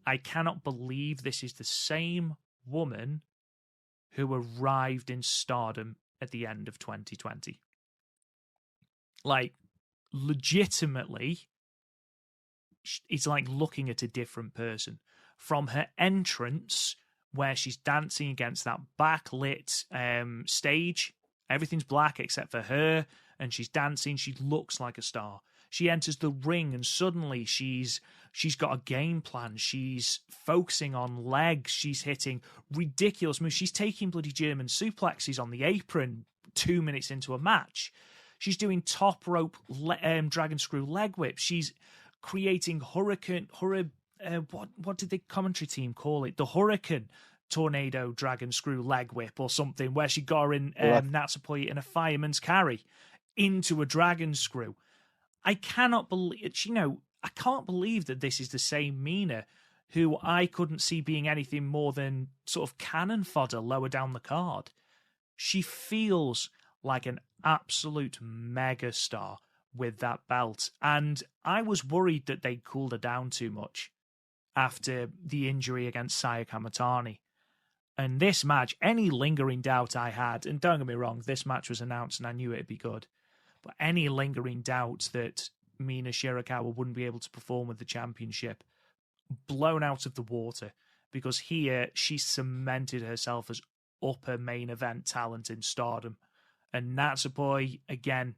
I cannot believe this is the same woman who arrived in Stardom at the end of 2020. Like, legitimately, it's like looking at a different person. From her entrance, where she's dancing against that backlit stage, everything's black except for her, and she's dancing, she looks like a star. She enters the ring and suddenly she's got a game plan. She's focusing on legs. She's hitting ridiculous moves. She's taking bloody German suplexes on the apron, 2 minutes into a match. She's doing top rope dragon screw leg whips. She's creating what did the commentary team call it? The Hurricane tornado dragon screw leg whip or something, where she got her in Natsupoi in a fireman's carry into a dragon screw. I cannot believe, I can't believe that this is the same Mina who I couldn't see being anything more than sort of cannon fodder lower down the card. She feels like an absolute megastar with that belt. And I was worried that they'd cooled her down too much after the injury against Saya Kamatani. And this match, any lingering doubt I had, and don't get me wrong, this match was announced and I knew it'd be good, but any lingering doubt that Mina Shirakawa wouldn't be able to perform with the championship, blown out of the water, because here she cemented herself as upper main event talent in Stardom. And Natsupoi, again,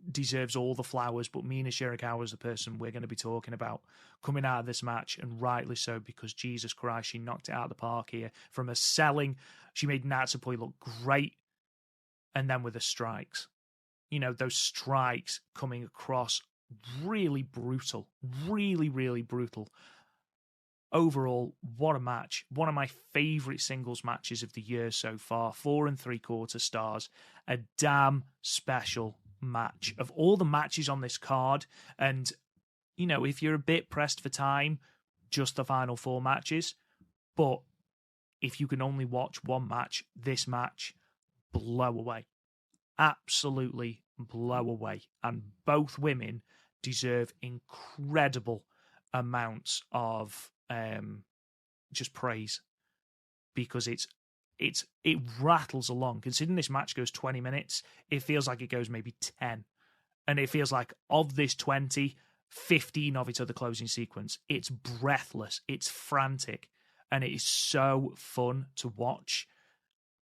deserves all the flowers, but Mina Shirakawa is the person we're going to be talking about coming out of this match, and rightly so, because Jesus Christ, she knocked it out of the park here. From her selling, she made Natsupoi look great, and then with the strikes. Those strikes coming across really brutal, really, really brutal. Overall, what a match. One of my favourite singles matches of the year so far. 4 3/4 stars. A damn special match. Of all the matches on this card, and, if you're a bit pressed for time, just the final 4 matches. But if you can only watch one match, this match, blow away. Absolutely blow away. And both women deserve incredible amounts of just praise, because it rattles along. Considering this match goes 20 minutes, it feels like it goes maybe 10, and it feels like of this 20, 15 of it are the closing sequence. It's breathless, it's frantic, and it is so fun to watch.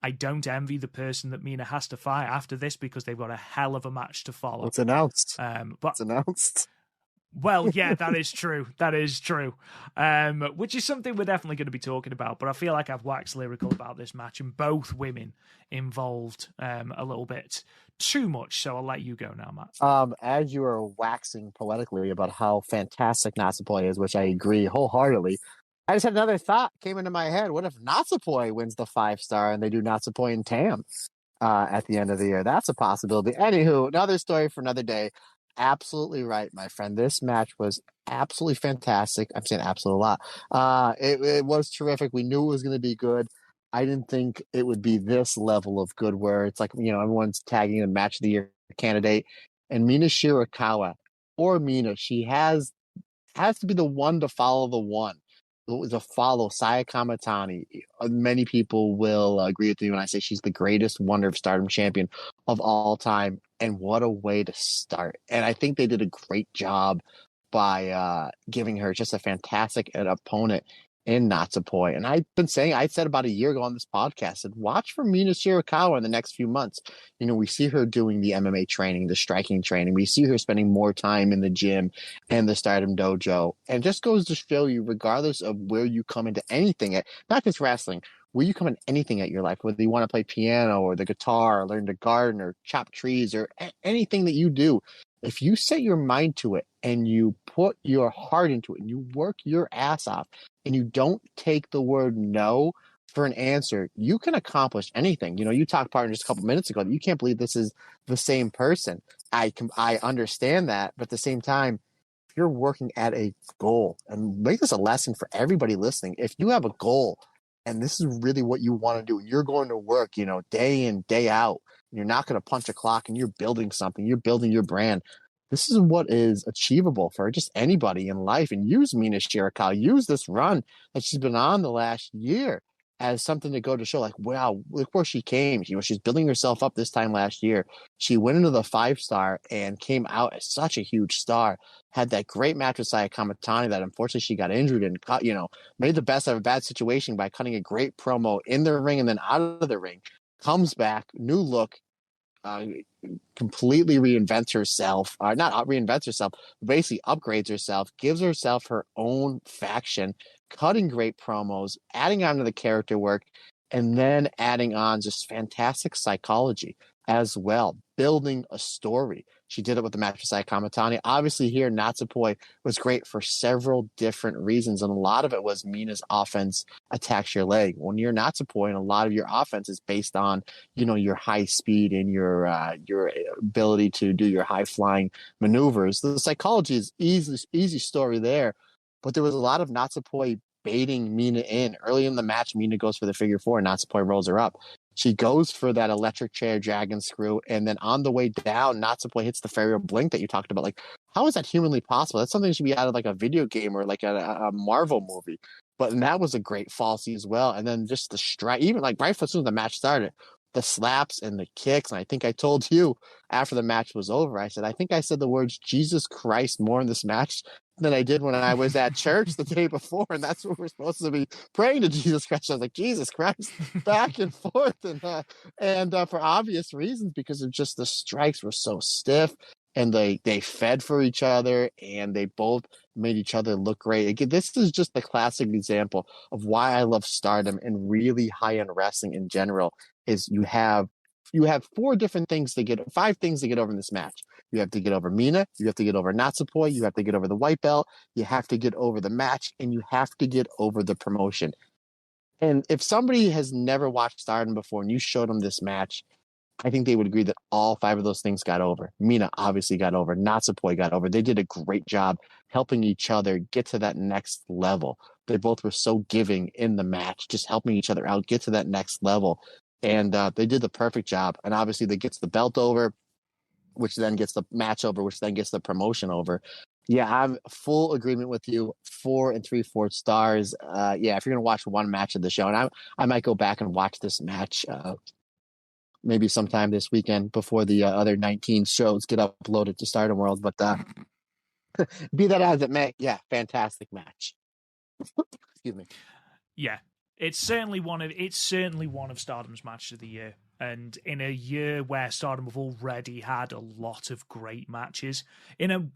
I don't envy the person that Mina has to fight after this, because they've got a hell of a match to follow. It's announced. It's announced. Well, yeah, that is true. That is true. Which is something we're definitely going to be talking about. But I feel like I've waxed lyrical about this match, and both women involved a little bit too much. So I'll let you go now, Matt. As you are waxing poetically about how fantastic Natsupoi is, which I agree wholeheartedly, I just had another thought came into my head. What if Natsupoi wins the 5-star and they do Natsupoi and Tam at the end of the year? That's a possibility. Anywho, another story for another day. Absolutely right, my friend. This match was absolutely fantastic. I'm saying absolute a lot. It was terrific. We knew it was going to be good. I didn't think it would be this level of good, where it's like, everyone's tagging a match of the year candidate. And Mina Shirakawa, or Mina, she has to be the one to follow the one. To follow Saya Kamatani. Many people will agree with me when I say she's the greatest Wonder of Stardom champion of all time. And what a way to start. And I think they did a great job by giving her just a fantastic opponent in Natsupoi. And I said about a year ago on this podcast, said, watch for Mina Shirakawa in the next few months. We see her doing the MMA training, the striking training. We see her spending more time in the gym and the Stardom dojo. And just goes to show you, regardless of where you come into anything at, not just wrestling, where you come in anything at your life, whether you want to play piano or the guitar or learn to garden or chop trees or anything that you do, if you set your mind to it and you put your heart into it and you work your ass off and you don't take the word no for an answer, you can accomplish anything. You talked, partner, just a couple minutes ago that you can't believe this is the same person. I understand that, but at the same time, if you're working at a goal, and make this a lesson for everybody listening, if you have a goal and this is really what you want to do, and you're going to work, day in, day out, and you're not going to punch a clock, and you're building something, you're building your brand, this is what is achievable for just anybody in life. And use Mina Shirakawa, use this run that she's been on the last year as something to go to show, like, wow, look where she came. She's building herself up this time last year. She went into the 5-star and came out as such a huge star. Had that great match with Saya Kamatani that unfortunately she got injured and cut, made the best of a bad situation by cutting a great promo in the ring and then out of the ring. Comes back, new look, completely reinvents herself, not reinvents herself, basically upgrades herself, gives herself her own faction, cutting great promos, adding on to the character work, and then adding on just fantastic psychology. as well, building a story. She did it with the match with Saya Kamatani. Obviously, here, Natsupoi was great for several different reasons, and a lot of it was Mina's offense attacks your leg. When you're Natsupoi, and a lot of your offense is based on, your high speed and your ability to do your high flying maneuvers. The psychology is easy story there, but there was a lot of Natsupoi baiting Mina in. Early in the match, Mina goes for the figure four, and Natsupoi rolls her up. She goes for that electric chair dragon screw, and then on the way down, Natsupoi hits the Fairy Blink that you talked about. Like, how is that humanly possible? That's something that should be out of like a video game or like a Marvel movie. But that was a great falsie as well. And then just the strike, even like right as soon as the match started, the slaps and the kicks. And I think I told you after the match was over, I think I said the words Jesus Christ more in this match than I did when I was at church the day before. And that's what we're supposed to be praying to Jesus Christ. I was like, Jesus Christ, back and forth. And for obvious reasons, because of just the strikes were so stiff, and they fed for each other, and they both made each other look great. Again, this is just the classic example of why I love Stardom and really high-end wrestling in general. Is you have 5 things to get over in this match. You have to get over Mina, you have to get over Natsupoi, you have to get over the white belt, you have to get over the match, and you have to get over the promotion. And if somebody has never watched Stardom before and you showed them this match, I think they would agree that all 5 of those things got over. Mina obviously got over. Natsupoi got over. They did a great job helping each other get to that next level. They both were so giving in the match, just helping each other out, get to that next level. And they did the perfect job. And obviously that gets the belt over, which then gets the match over, which then gets the promotion over. Yeah, I'm full agreement with you. 4 3/4 stars. If you're going to watch one match of the show, and I might go back and watch this match maybe sometime this weekend before the other 19 shows get uploaded to Stardom World. But be that as it may, yeah, fantastic match. Excuse me. Yeah, it's certainly one of Stardom's matches of the year. And in a year where Stardom have already had a lot of great matches, in a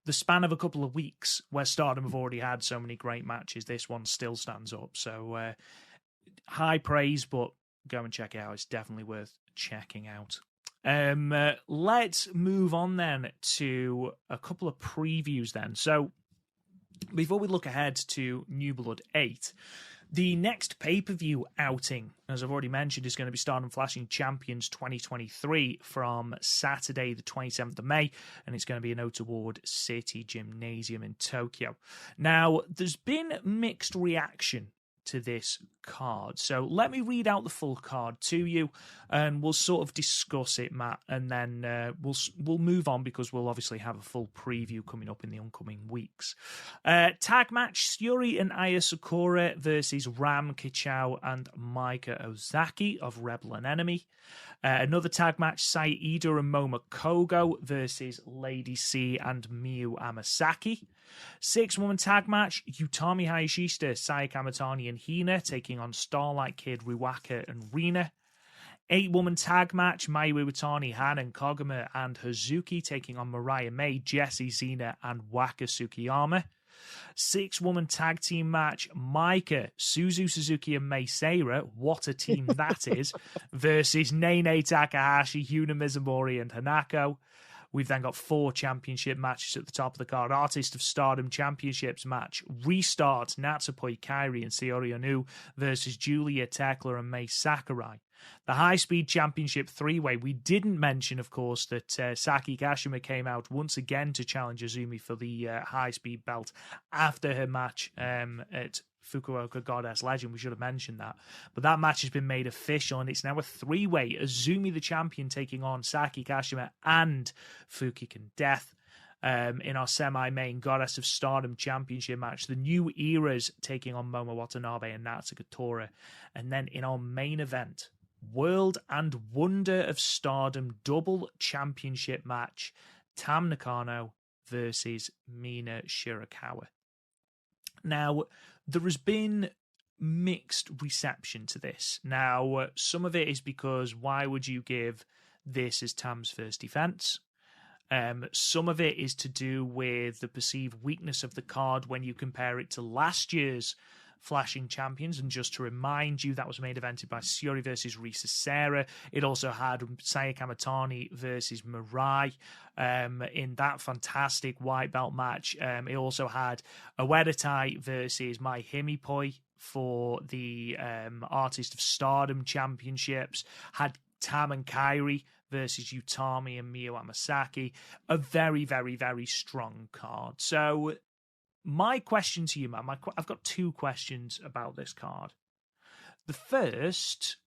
the span of a couple of weeks where Stardom have already had so many great matches, this one still stands up. So high praise, but go and check it out. It's definitely worth checking out. Let's move on then to a couple of previews then. So before we look ahead to New Blood 8, the next pay-per-view outing, as I've already mentioned, is going to be Stardom Flashing Champions 2023 from Saturday the 27th of May, and it's going to be in Otaward City Gymnasium in Tokyo. Now, there's been mixed reaction to this card. So let me read out the full card to you, and we'll sort of discuss it, Matt, and then we'll move on because we'll obviously have a full preview coming up in the oncoming weeks. Tag match, Syuri and Aya Sakura versus Ram Kichao and Maika Ozaki of Rebel and Enemy. Another tag match, Saida and Momo Kogo versus Lady C and Miyu Amasaki. 6-woman tag match, Utami Hayashishita, Saya Kamatani and Hina taking on Starlight Kid, Ruaka and Rina. 8-woman tag match, Mayu Iwatani, Han and Koguma and Hazuki taking on Mariah May, Jessie, Xena and Waka Tsukiyama. 6-woman tag team match, Maika, Suzu Suzuki and Mei Seira, what a team that is, versus Nene Takahashi, Yuna Mizumori and Hanako. We've then got 4 championship matches at the top of the card. Artist of Stardom Championships match, Restart, Natsupoi Kairi and Saori Anou versus Julia Tekla and Mei Sakurai. The High Speed Championship 3-way. We didn't mention, of course, that Saki Kashima came out once again to challenge Azumi for the High Speed belt after her match at Fukuoka Goddess Legend. We should have mentioned that. But that match has been made official, and it's now a 3-way. Azumi, the champion, taking on Saki Kashima and Fukigen Death. In our semi-main Goddess of Stardom Championship match, the New Eras taking on Momo Watanabe and Natsuko Tora. And then in our main event, World and Wonder of Stardom Double Championship match, Tam Nakano versus Mina Shirakawa. Now, there has been mixed reception to this. Now, some of it is because why would you give this as Tam's first defense? Some of it is to do with the perceived weakness of the card when you compare it to last year's Flashing Champions. And just to remind you, that was main evented by Shiori versus Risa Sera. It also had Saya Kamatani versus Mirai in that fantastic white belt match. It also had Uedatai versus Mai Himipoi for the Artist of Stardom Championships. Had Tam and Kairi versus Utami and Mio Amasaki. A very, very, very strong card. So my question to you, man, I've got two questions about this card. The first,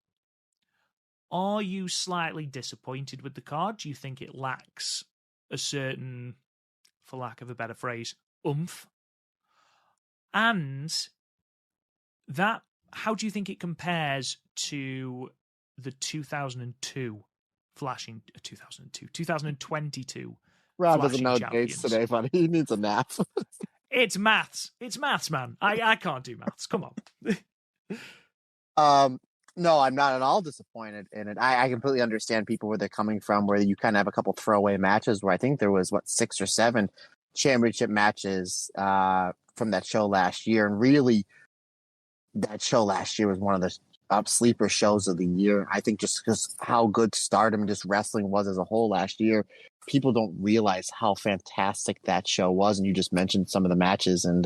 are you slightly disappointed with the card? Do you think it lacks a certain, for lack of a better phrase, oomph? And that, how do you think it compares to the 2022 2022 Rob doesn't know Champions? dates today, buddy. He needs a nap. It's maths, man. I can't do maths. Come on. No, I'm not at all disappointed in it. I completely understand people where they're coming from, where you kind of have a couple throwaway matches where I think there was, 6 or 7 championship matches from that show last year. And really, that show last year was one of the sleeper shows of the year. I think just because how good Stardom and just wrestling was as a whole last year, people don't realize how fantastic that show was. And you just mentioned some of the matches. And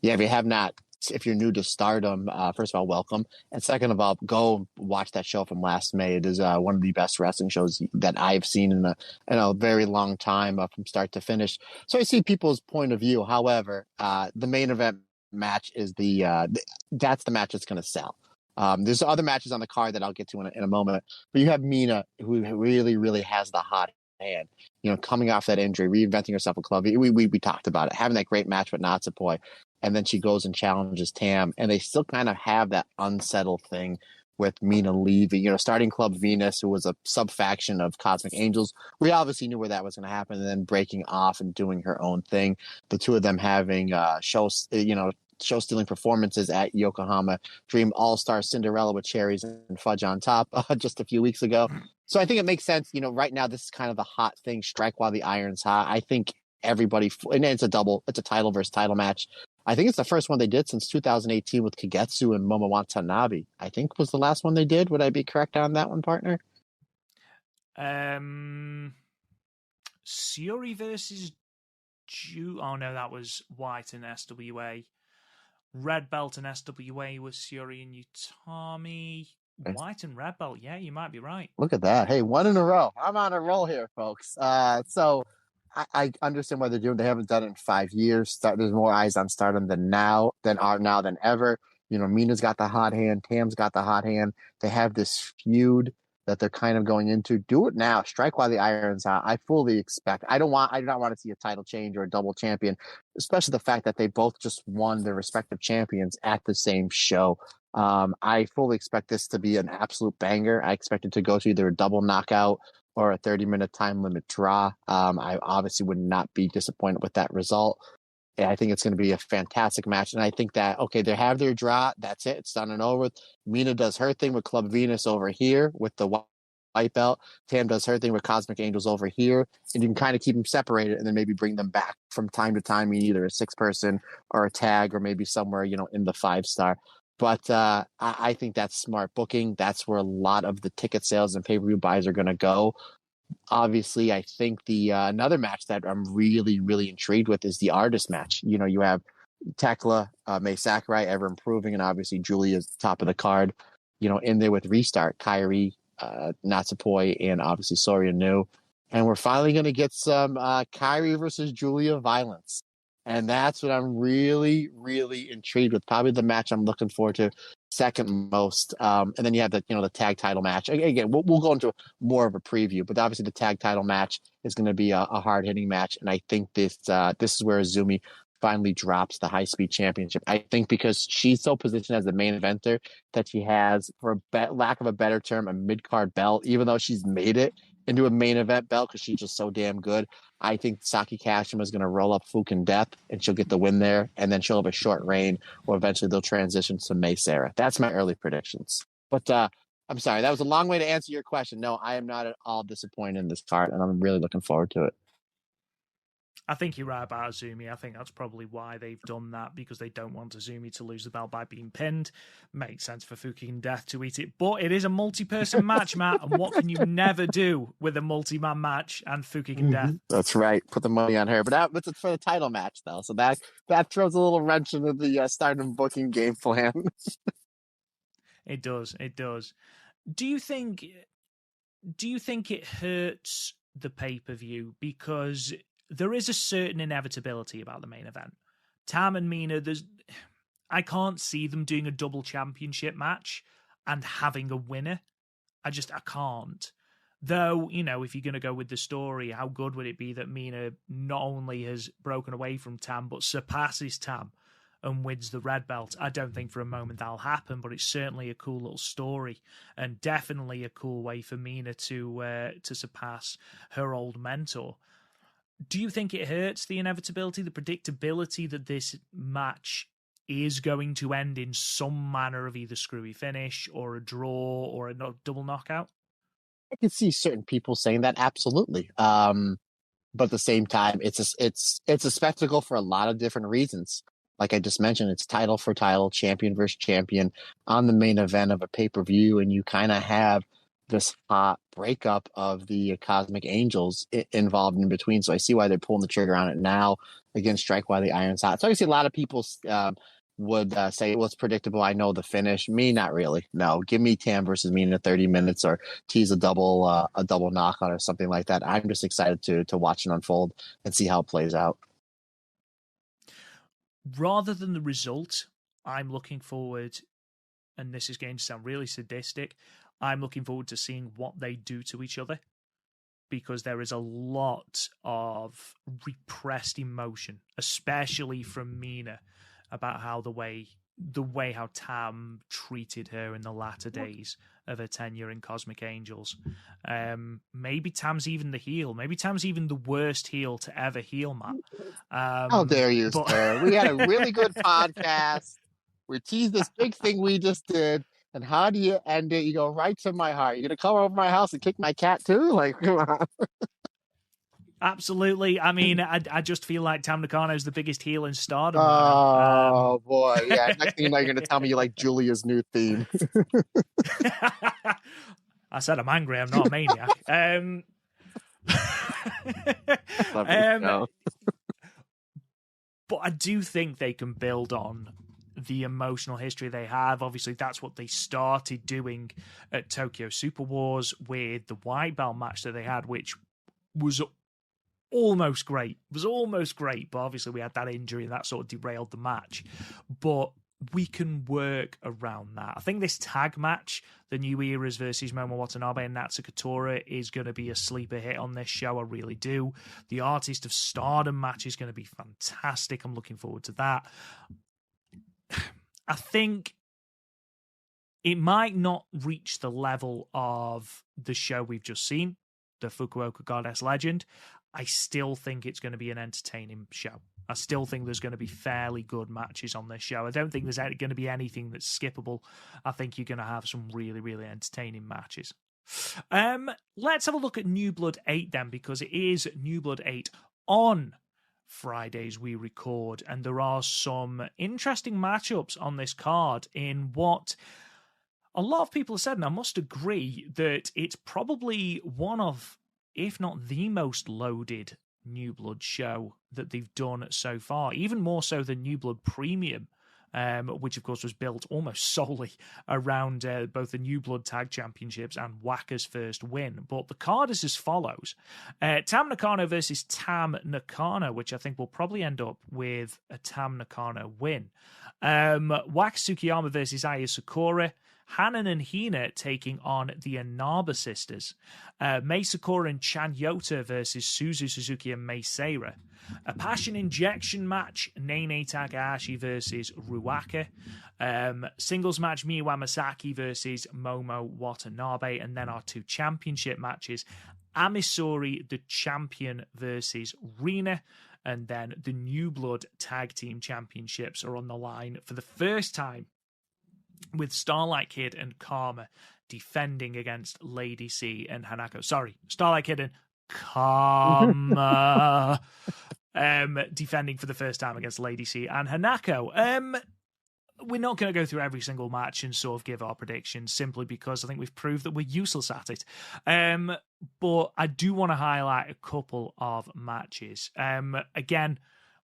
if you're new to Stardom, first of all, welcome. And second of all, go watch that show from last May. It is one of the best wrestling shows that I've seen in a very long time from start to finish. So I see people's point of view. However, the main event match is that's the match that's going to sell. There's other matches on the card that I'll get to in a moment, but you have Mina, who really, really has the hot hand, coming off that injury, reinventing herself with club. We talked about it, having that great match with Natsupoi, and then she goes and challenges Tam, and they still kind of have that unsettled thing with Mina leaving, starting Club Venus, who was a sub-faction of Cosmic Angels. We obviously knew where that was going to happen, and then breaking off and doing her own thing. The two of them having show-stealing performances at Yokohama Dream All-Star Cinderella with cherries and fudge on top just a few weeks ago. So I think it makes sense. Right now this is kind of the hot thing. Strike while the iron's hot. I think everybody, and it's a title versus title match. I think it's the first one they did since 2018 with Kagetsu and Momo Watanabe. I think was the last one they did. Would I be correct on that one, partner? Shiori versus oh no, that was White and SWA. Red belt and SWA was Shiori and Utami. White and red belt, yeah, you might be right. Look at that. Hey, 1 in a row. I'm on a roll here, folks. So I understand what they're doing. They haven't done it in 5 years. There's more eyes on Stardom than ever. Mina's got the hot hand. Tam's got the hot hand. They have this feud that they're kind of going into. Do it now. Strike while the iron's hot. I fully expect. I do not want to see a title change or a double champion, especially the fact that they both just won their respective champions at the same show. I fully expect this to be an absolute banger. I expect it to go to either a double knockout or a 30-minute time limit draw. I obviously would not be disappointed with that result. I think it's going to be a fantastic match. And I think that, okay, they have their draw. That's it. It's done and over with. Mina does her thing with Club Venus over here with the white belt. Tam does her thing with Cosmic Angels over here. And you can kind of keep them separated and then maybe bring them back from time to time in either a 6-person or a tag or maybe somewhere, in the 5-star. But I think that's smart booking. That's where a lot of the ticket sales and pay-per-view buys are going to go. Obviously, I think the another match that I'm really, really intrigued with is the artist match. You have Tekla, May Sakurai ever improving, and obviously Julia's top of the card, in there with Restart, Kairi, Natsupoi, and obviously Soria New. And we're finally going to get some Kairi versus Julia violence. And that's what I'm really, really intrigued with. Probably the match I'm looking forward to second most. And then you have the tag title match. Again, we'll go into more of a preview, but obviously the tag title match is going to be a hard hitting match. And I think this is where Azumi finally drops the high speed championship. I think because she's so positioned as the main eventer that she has, for lack of a better term, a mid card belt, even though she's made it into a main event belt because she's just so damn good. I think Saki Kashima is going to roll up Fukin Death and she'll get the win there, and then she'll have a short reign, or eventually they'll transition to May Sarah. That's my early predictions. But I'm sorry, that was a long way to answer your question. No, I am not at all disappointed in this card, and I'm really looking forward to it. I think you're right about Azumi. I think that's probably why they've done that, because they don't want Azumi to lose the belt by being pinned. Makes sense for Fukigen Death to eat it. But it is a multi-person match, Matt, and what can you never do with a multi-man match and Fukigen Death? That's right. Put the money on her. But it's for the title match, though. So that throws a little wrench into the Stardom booking game plan. It does. It does. Do you think it hurts the pay-per-view because there is a certain inevitability about the main event? Tam and Mina, I can't see them doing a double championship match and having a winner. I can't. Though, if you're going to go with the story, how good would it be that Mina not only has broken away from Tam, but surpasses Tam and wins the red belt? I don't think for a moment that'll happen, but it's certainly a cool little story and definitely a cool way for Mina to surpass her old mentor. Do you think it hurts the inevitability, the predictability that this match is going to end in some manner of either screwy finish or a draw or a double knockout? I can see certain people saying that, absolutely. But at the same time, it's a spectacle for a lot of different reasons. Like I just mentioned, it's title for title, champion versus champion on the main event of a pay-per-view, and you kind of have this hot breakup of the Cosmic Angels involved in between. So I see why they're pulling the trigger on it now. Again, strike while the iron's hot. So I see a lot of people would say, well, it's predictable. I know the finish. Me, not really. No, give me Tam versus me in 30 minutes or tease a double knockout or something like that. I'm just excited to watch it unfold and see how it plays out. Rather than the result, I'm looking forward, and this is going to sound really sadistic, I'm looking forward to seeing what they do to each other, because there is a lot of repressed emotion, especially from Mina, about how the way how Tam treated her in the latter days of her tenure in Cosmic Angels. Maybe Tam's even the heel. Maybe Tam's even the worst heel to ever heel, Matt. How dare you, sir? We had a really good podcast. We teased this big thing we just did. And how do you end it? You go right to my heart. You're going to come over my house and kick my cat too? Like, come on. Absolutely. I mean, I just feel like Tam Nakano is the biggest heel in Stardom. Oh, boy. Yeah. Next thing you know, you're going to tell me you like Julia's new theme. I said I'm angry. I'm not a maniac. But I do think they can build on the emotional history they have. Obviously, that's what they started doing at Tokyo Super Wars with the white belt match that they had, which was almost great. It was almost great, but obviously we had that injury and that sort of derailed the match. But we can work around that. I think this tag match, the New Eras versus Momo Watanabe and Natsuko Tora, is going to be a sleeper hit on this show. I really do. The Artist of Stardom match is going to be fantastic. I'm looking forward to that. I think it might not reach the level of the show we've just seen, the Fukuoka Goddess Legend. I still think it's going to be an entertaining show. I still think there's going to be fairly good matches on this show. I don't think there's going to be anything that's skippable. I think you're going to have some really, really entertaining matches. Let's have a look at New Blood 8 then, because it is New Blood 8 on Fridays we record, and there are some interesting matchups on this card in what a lot of people have said, and I must agree that it's probably one of, if not the most loaded New Blood show that they've done so far, even more so than New Blood Premium, which of course was built almost solely around both the New Blood Tag Championships and Waka's first win. But the card is as follows. Tam Nakano versus Tam Nakano, which I think will probably end up with a Tam Nakano win. Waka Tsukiyama versus Aya Sakura. Hanan and Hina taking on the Inaba sisters. Mei Sakura and Chan Yota versus Suzu Suzuki and Mei Seira. A passion injection match, Nene Takahashi versus Ruaka. Singles match, Miyu Amasaki versus Momo Watanabe. And then our two championship matches, Amisori, the champion, versus Rina. And then the New Blood Tag Team Championships are on the line for the first time, with Starlight Kid and Karma defending against Lady C and Hanako. Sorry, Starlight Kid and Karma. defending for the first time against Lady C and Hanako. We're not going to go through every single match and sort of give our predictions simply because I think we've proved that we're useless at it. But I do want to highlight a couple of matches. Again,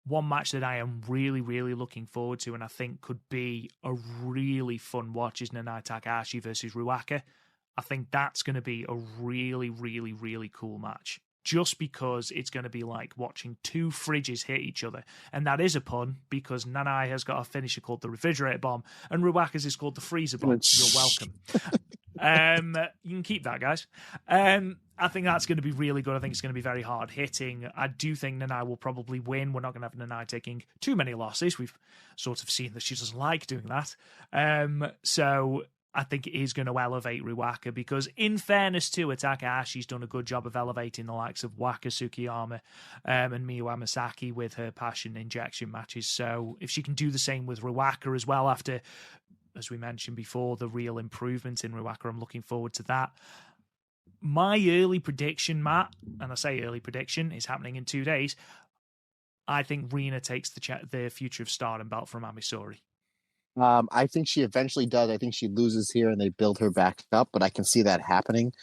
one match that I am really, really looking forward to and I think could be a really fun watch is Nanae Takahashi versus Ruaka. I think that's going to be a really, really, really cool match. Just because it's going to be like watching two fridges hit each other. And that is a pun, because Nanae has got a finisher called the refrigerator bomb, and Ruaka's is called the freezer bomb. You're welcome. You can keep that, guys. I think that's going to be really good. I think it's going to be very hard hitting. I do think Nanae will probably win. We're not going to have Nanae taking too many losses. We've sort of seen that she doesn't like doing that. So I think it is going to elevate Ruaka because, in fairness to her, Takahashi's done a good job of elevating the likes of Waka Tsukiyama and Miyu Amasaki with her passion injection matches. So if she can do the same with Ruaka as well after, as we mentioned before, the real improvement in Ruaka, I'm looking forward to that. My early prediction, Matt, and I say early prediction, is happening in 2 days. I think Rina takes the Future of Stardom belt from Amisori. I think she eventually does. I think she loses here and they build her back up, but I can see that happening.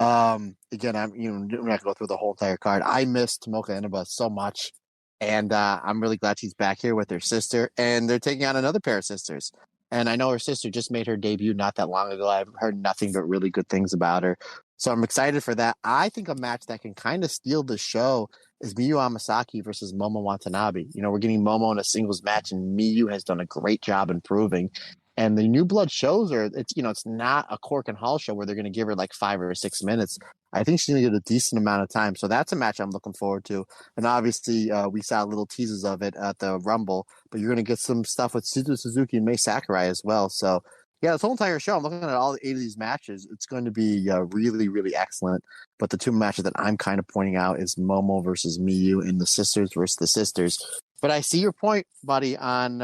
Again, I'm not gonna go through the whole entire card. I miss Tomoka Inaba so much, and I'm really glad she's back here with her sister, and they're taking on another pair of sisters. And I know her sister just made her debut not that long ago. I've heard nothing but really good things about her. So I'm excited for that. I think a match that can kind of steal the show is Miyu Amasaki versus Momo Watanabe. We're getting Momo in a singles match, and Miyu has done a great job improving. And the New Blood shows are, it's not a Cork and Hall show where they're going to give her like 5 or 6 minutes. I think she's going to get a decent amount of time. So that's a match I'm looking forward to. And obviously, we saw little teases of it at the Rumble, but you're going to get some stuff with Suzu Suzuki and Mei Sakurai as well. So yeah, this whole entire show, I'm looking at all 8 of these matches. It's going to be really, really excellent. But the 2 matches that I'm kind of pointing out is Momo versus Miyu and the sisters versus the sisters. But I see your point, buddy, on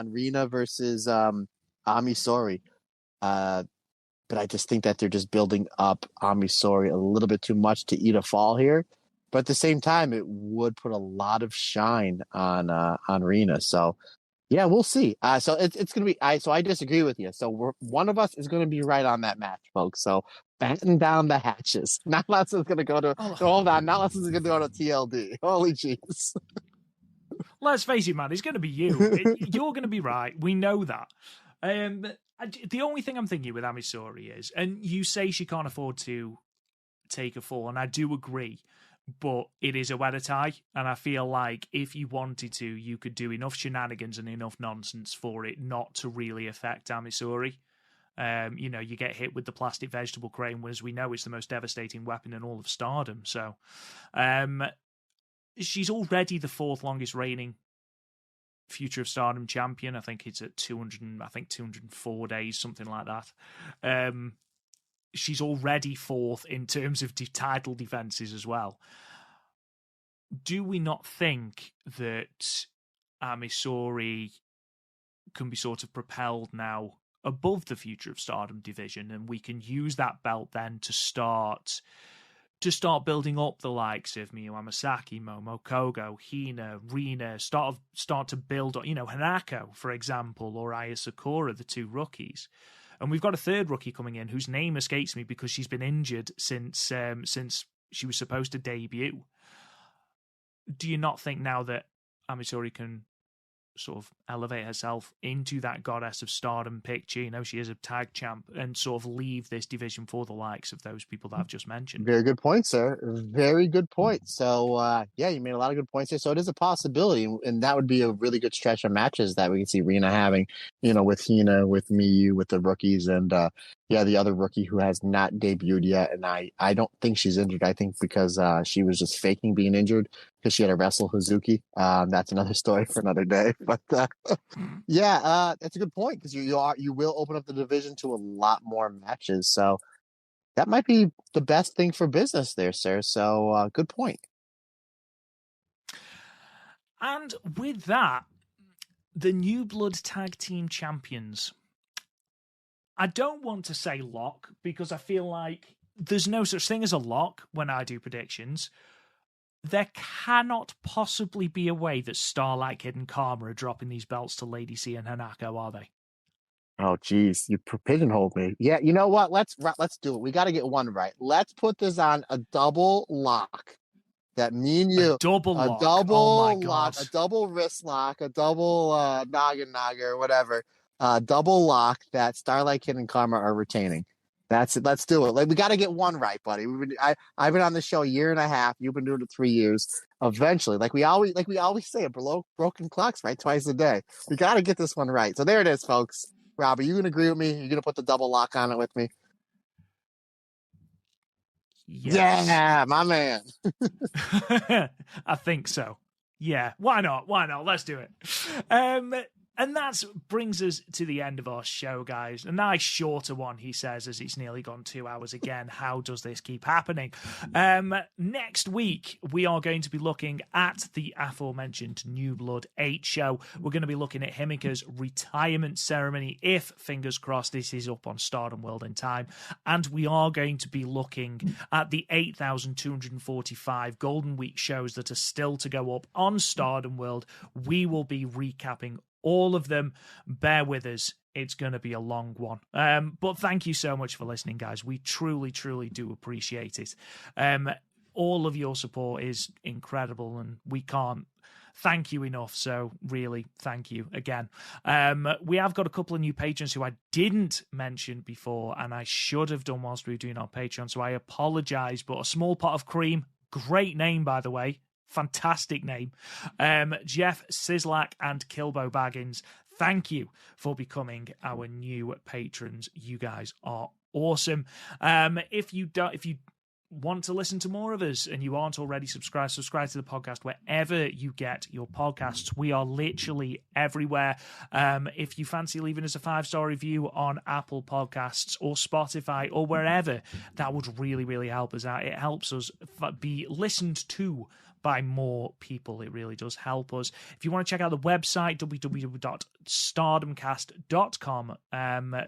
Rina versus Amisori. But I just think that they're just building up Amisori a little bit too much to eat a fall here. But at the same time, it would put a lot of shine on Rina. So yeah, we'll see. So it's going to be. So I disagree with you. So one of us is going to be right on that match, folks. So batten down the hatches. Not lots is going to go to. Hold on. Not lots is going to go to TLD. Holy jeez. Let's face it, man. It's going to be you. You're going to be right. We know that. The only thing I'm thinking with Amisori is, and you say she can't afford to take a fall, and I do agree. But it is a weather tie, and I feel like if you wanted to, you could do enough shenanigans and enough nonsense for it not to really affect Amisori. You get hit with the plastic vegetable crane, as we know it's the most devastating weapon in all of Stardom. So she's already the 4th longest reigning Future of Stardom champion. I think it's at 204 days, something like that. She's already 4th in terms of title defenses as well. Do we not think that Amisori can be sort of propelled now above the Future of Stardom division, and we can use that belt then to start building up the likes of Miyu Amasaki, Momo Kogo, Hina, Rina, start to build up, Hanako, for example, or Aya Sakura, the 2 rookies. And we've got a 3rd rookie coming in whose name escapes me because she's been injured since she was supposed to debut. Do you not think now that Amisori can sort of elevate herself into that goddess of Stardom picture? She is a tag champ, and sort of leave this division for the likes of those people that I've just mentioned. Very good point, sir. Very good point. So, you made a lot of good points here. So it is a possibility, and that would be a really good stretch of matches that we can see Rina having, with Hina, with Miyu, with the rookies, and the other rookie who has not debuted yet. And I don't think she's injured. I think because she was just faking being injured because she had to wrestle Hazuki. That's another story for another day. But that's a good point because you will open up the division to a lot more matches. So that might be the best thing for business there, sir. So good point. And with that, the New Blood Tag Team Champions. I don't want to say lock because I feel like there's no such thing as a lock when I do predictions. there cannot possibly be a way that Starlight Kid and Karma are dropping these belts to Lady C and Hanako, are they? Oh, geez, you pigeonholed me. Yeah, you know what? Let's do it. We got to get one right. Let's put this on a double lock. That me and you, A double lock. double Oh my lock, God. a double wrist lock, a double noggin or whatever, double lock that Starlight Kid and Karma are retaining. That's it. Let's do it. Like, we got to get one right, buddy. I've been on the show a year and a half. You've been doing it 3 years. Eventually, like we always say, broken clocks right twice a day. We got to get this one right. So there it is, folks. Rob, are you gonna agree with me? You're gonna put the double lock on it with me? Yes. Yeah, my man. I think so. Yeah, why not? Let's do it. And that brings us to the end of our show, guys. A nice shorter one, he says, as it's nearly gone 2 hours again. How does this keep happening? Next week, we are going to be looking at the aforementioned New Blood 8 show. We're going to be looking at Himeka's retirement ceremony, if, fingers crossed, this is up on Stardom World in time. And we are going to be looking at the 8,245 Golden Week shows that are still to go up on Stardom World. We will be recapping all of them. Bear with us. It's going to be a long one. But thank you so much for listening, guys. We truly, truly do appreciate it. All of your support is incredible, and we can't thank you enough. So really, thank you again. We have got a couple of new patrons who I didn't mention before, and I should have done whilst we were doing our Patreon, so I apologize. But A Small Pot of Cream, great name, by the way. Fantastic name. Jeff Sislak and Kilbo Baggins, thank you for becoming our new patrons. You guys are awesome. If you want to listen to more of us and you aren't already subscribed to the podcast wherever you get your podcasts. We are literally everywhere. If you fancy leaving us a 5-star review on Apple Podcasts or Spotify or wherever, that would really, really help us out. It helps us be listened to by more people. It really does help us. If you want to check out the website, www.stardomcast.com,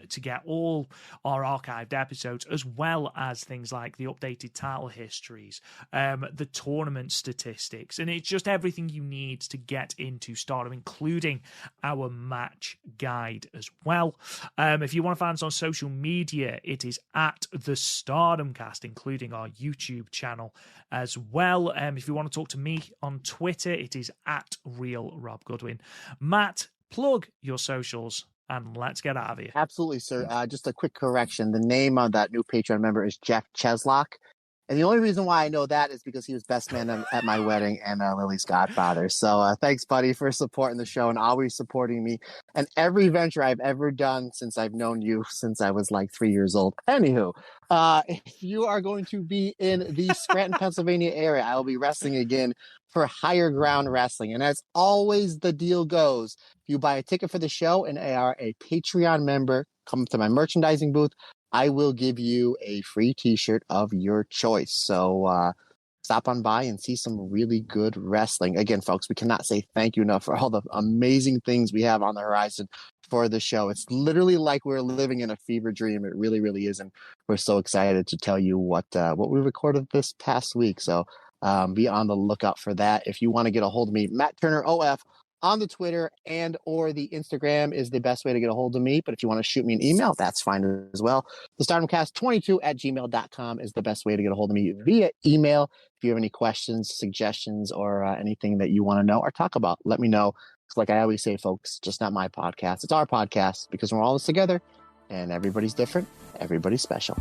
to get all our archived episodes, as well as things like the updated title histories, the tournament statistics, and it's just everything you need to get into Stardom, including our match guide as well. If you want to find us on social media, it is at the Stardomcast, including our YouTube channel as well. If you want to talk to me on Twitter, it is at Real Rob Goodwin. Matt, plug your socials and let's get out of here. Absolutely, sir. Just a quick correction. The name of that new Patreon member is Jeff Cheslock. And the only reason why I know that is because he was best man at my wedding and Lily's godfather. So thanks, buddy, for supporting the show and always supporting me and every venture I've ever done since I've known you, since I was like 3 years old. Anywho, if you are going to be in the Scranton, Pennsylvania area, I will be wrestling again for Higher Ground Wrestling. And as always, the deal goes, if you buy a ticket for the show and are a Patreon member, come to my merchandising booth, I will give you a free t-shirt of your choice. So stop on by and see some really good wrestling. Again, folks, we cannot say thank you enough for all the amazing things we have on the horizon for the show. It's literally like we're living in a fever dream. It really, really is. And we're so excited to tell you what we recorded this past week. So be on the lookout for that. If you want to get a hold of me, Matt Turner OF on the Twitter and or the Instagram is the best way to get a hold of me. But if you want to shoot me an email, that's fine as well. The StardomCast22@gmail.com is the best way to get a hold of me via email. If you have any questions, suggestions, or anything that you want to know or talk about, let me know. Because like I always say, folks, just not my podcast. It's our podcast because we're all this together and everybody's different. Everybody's special.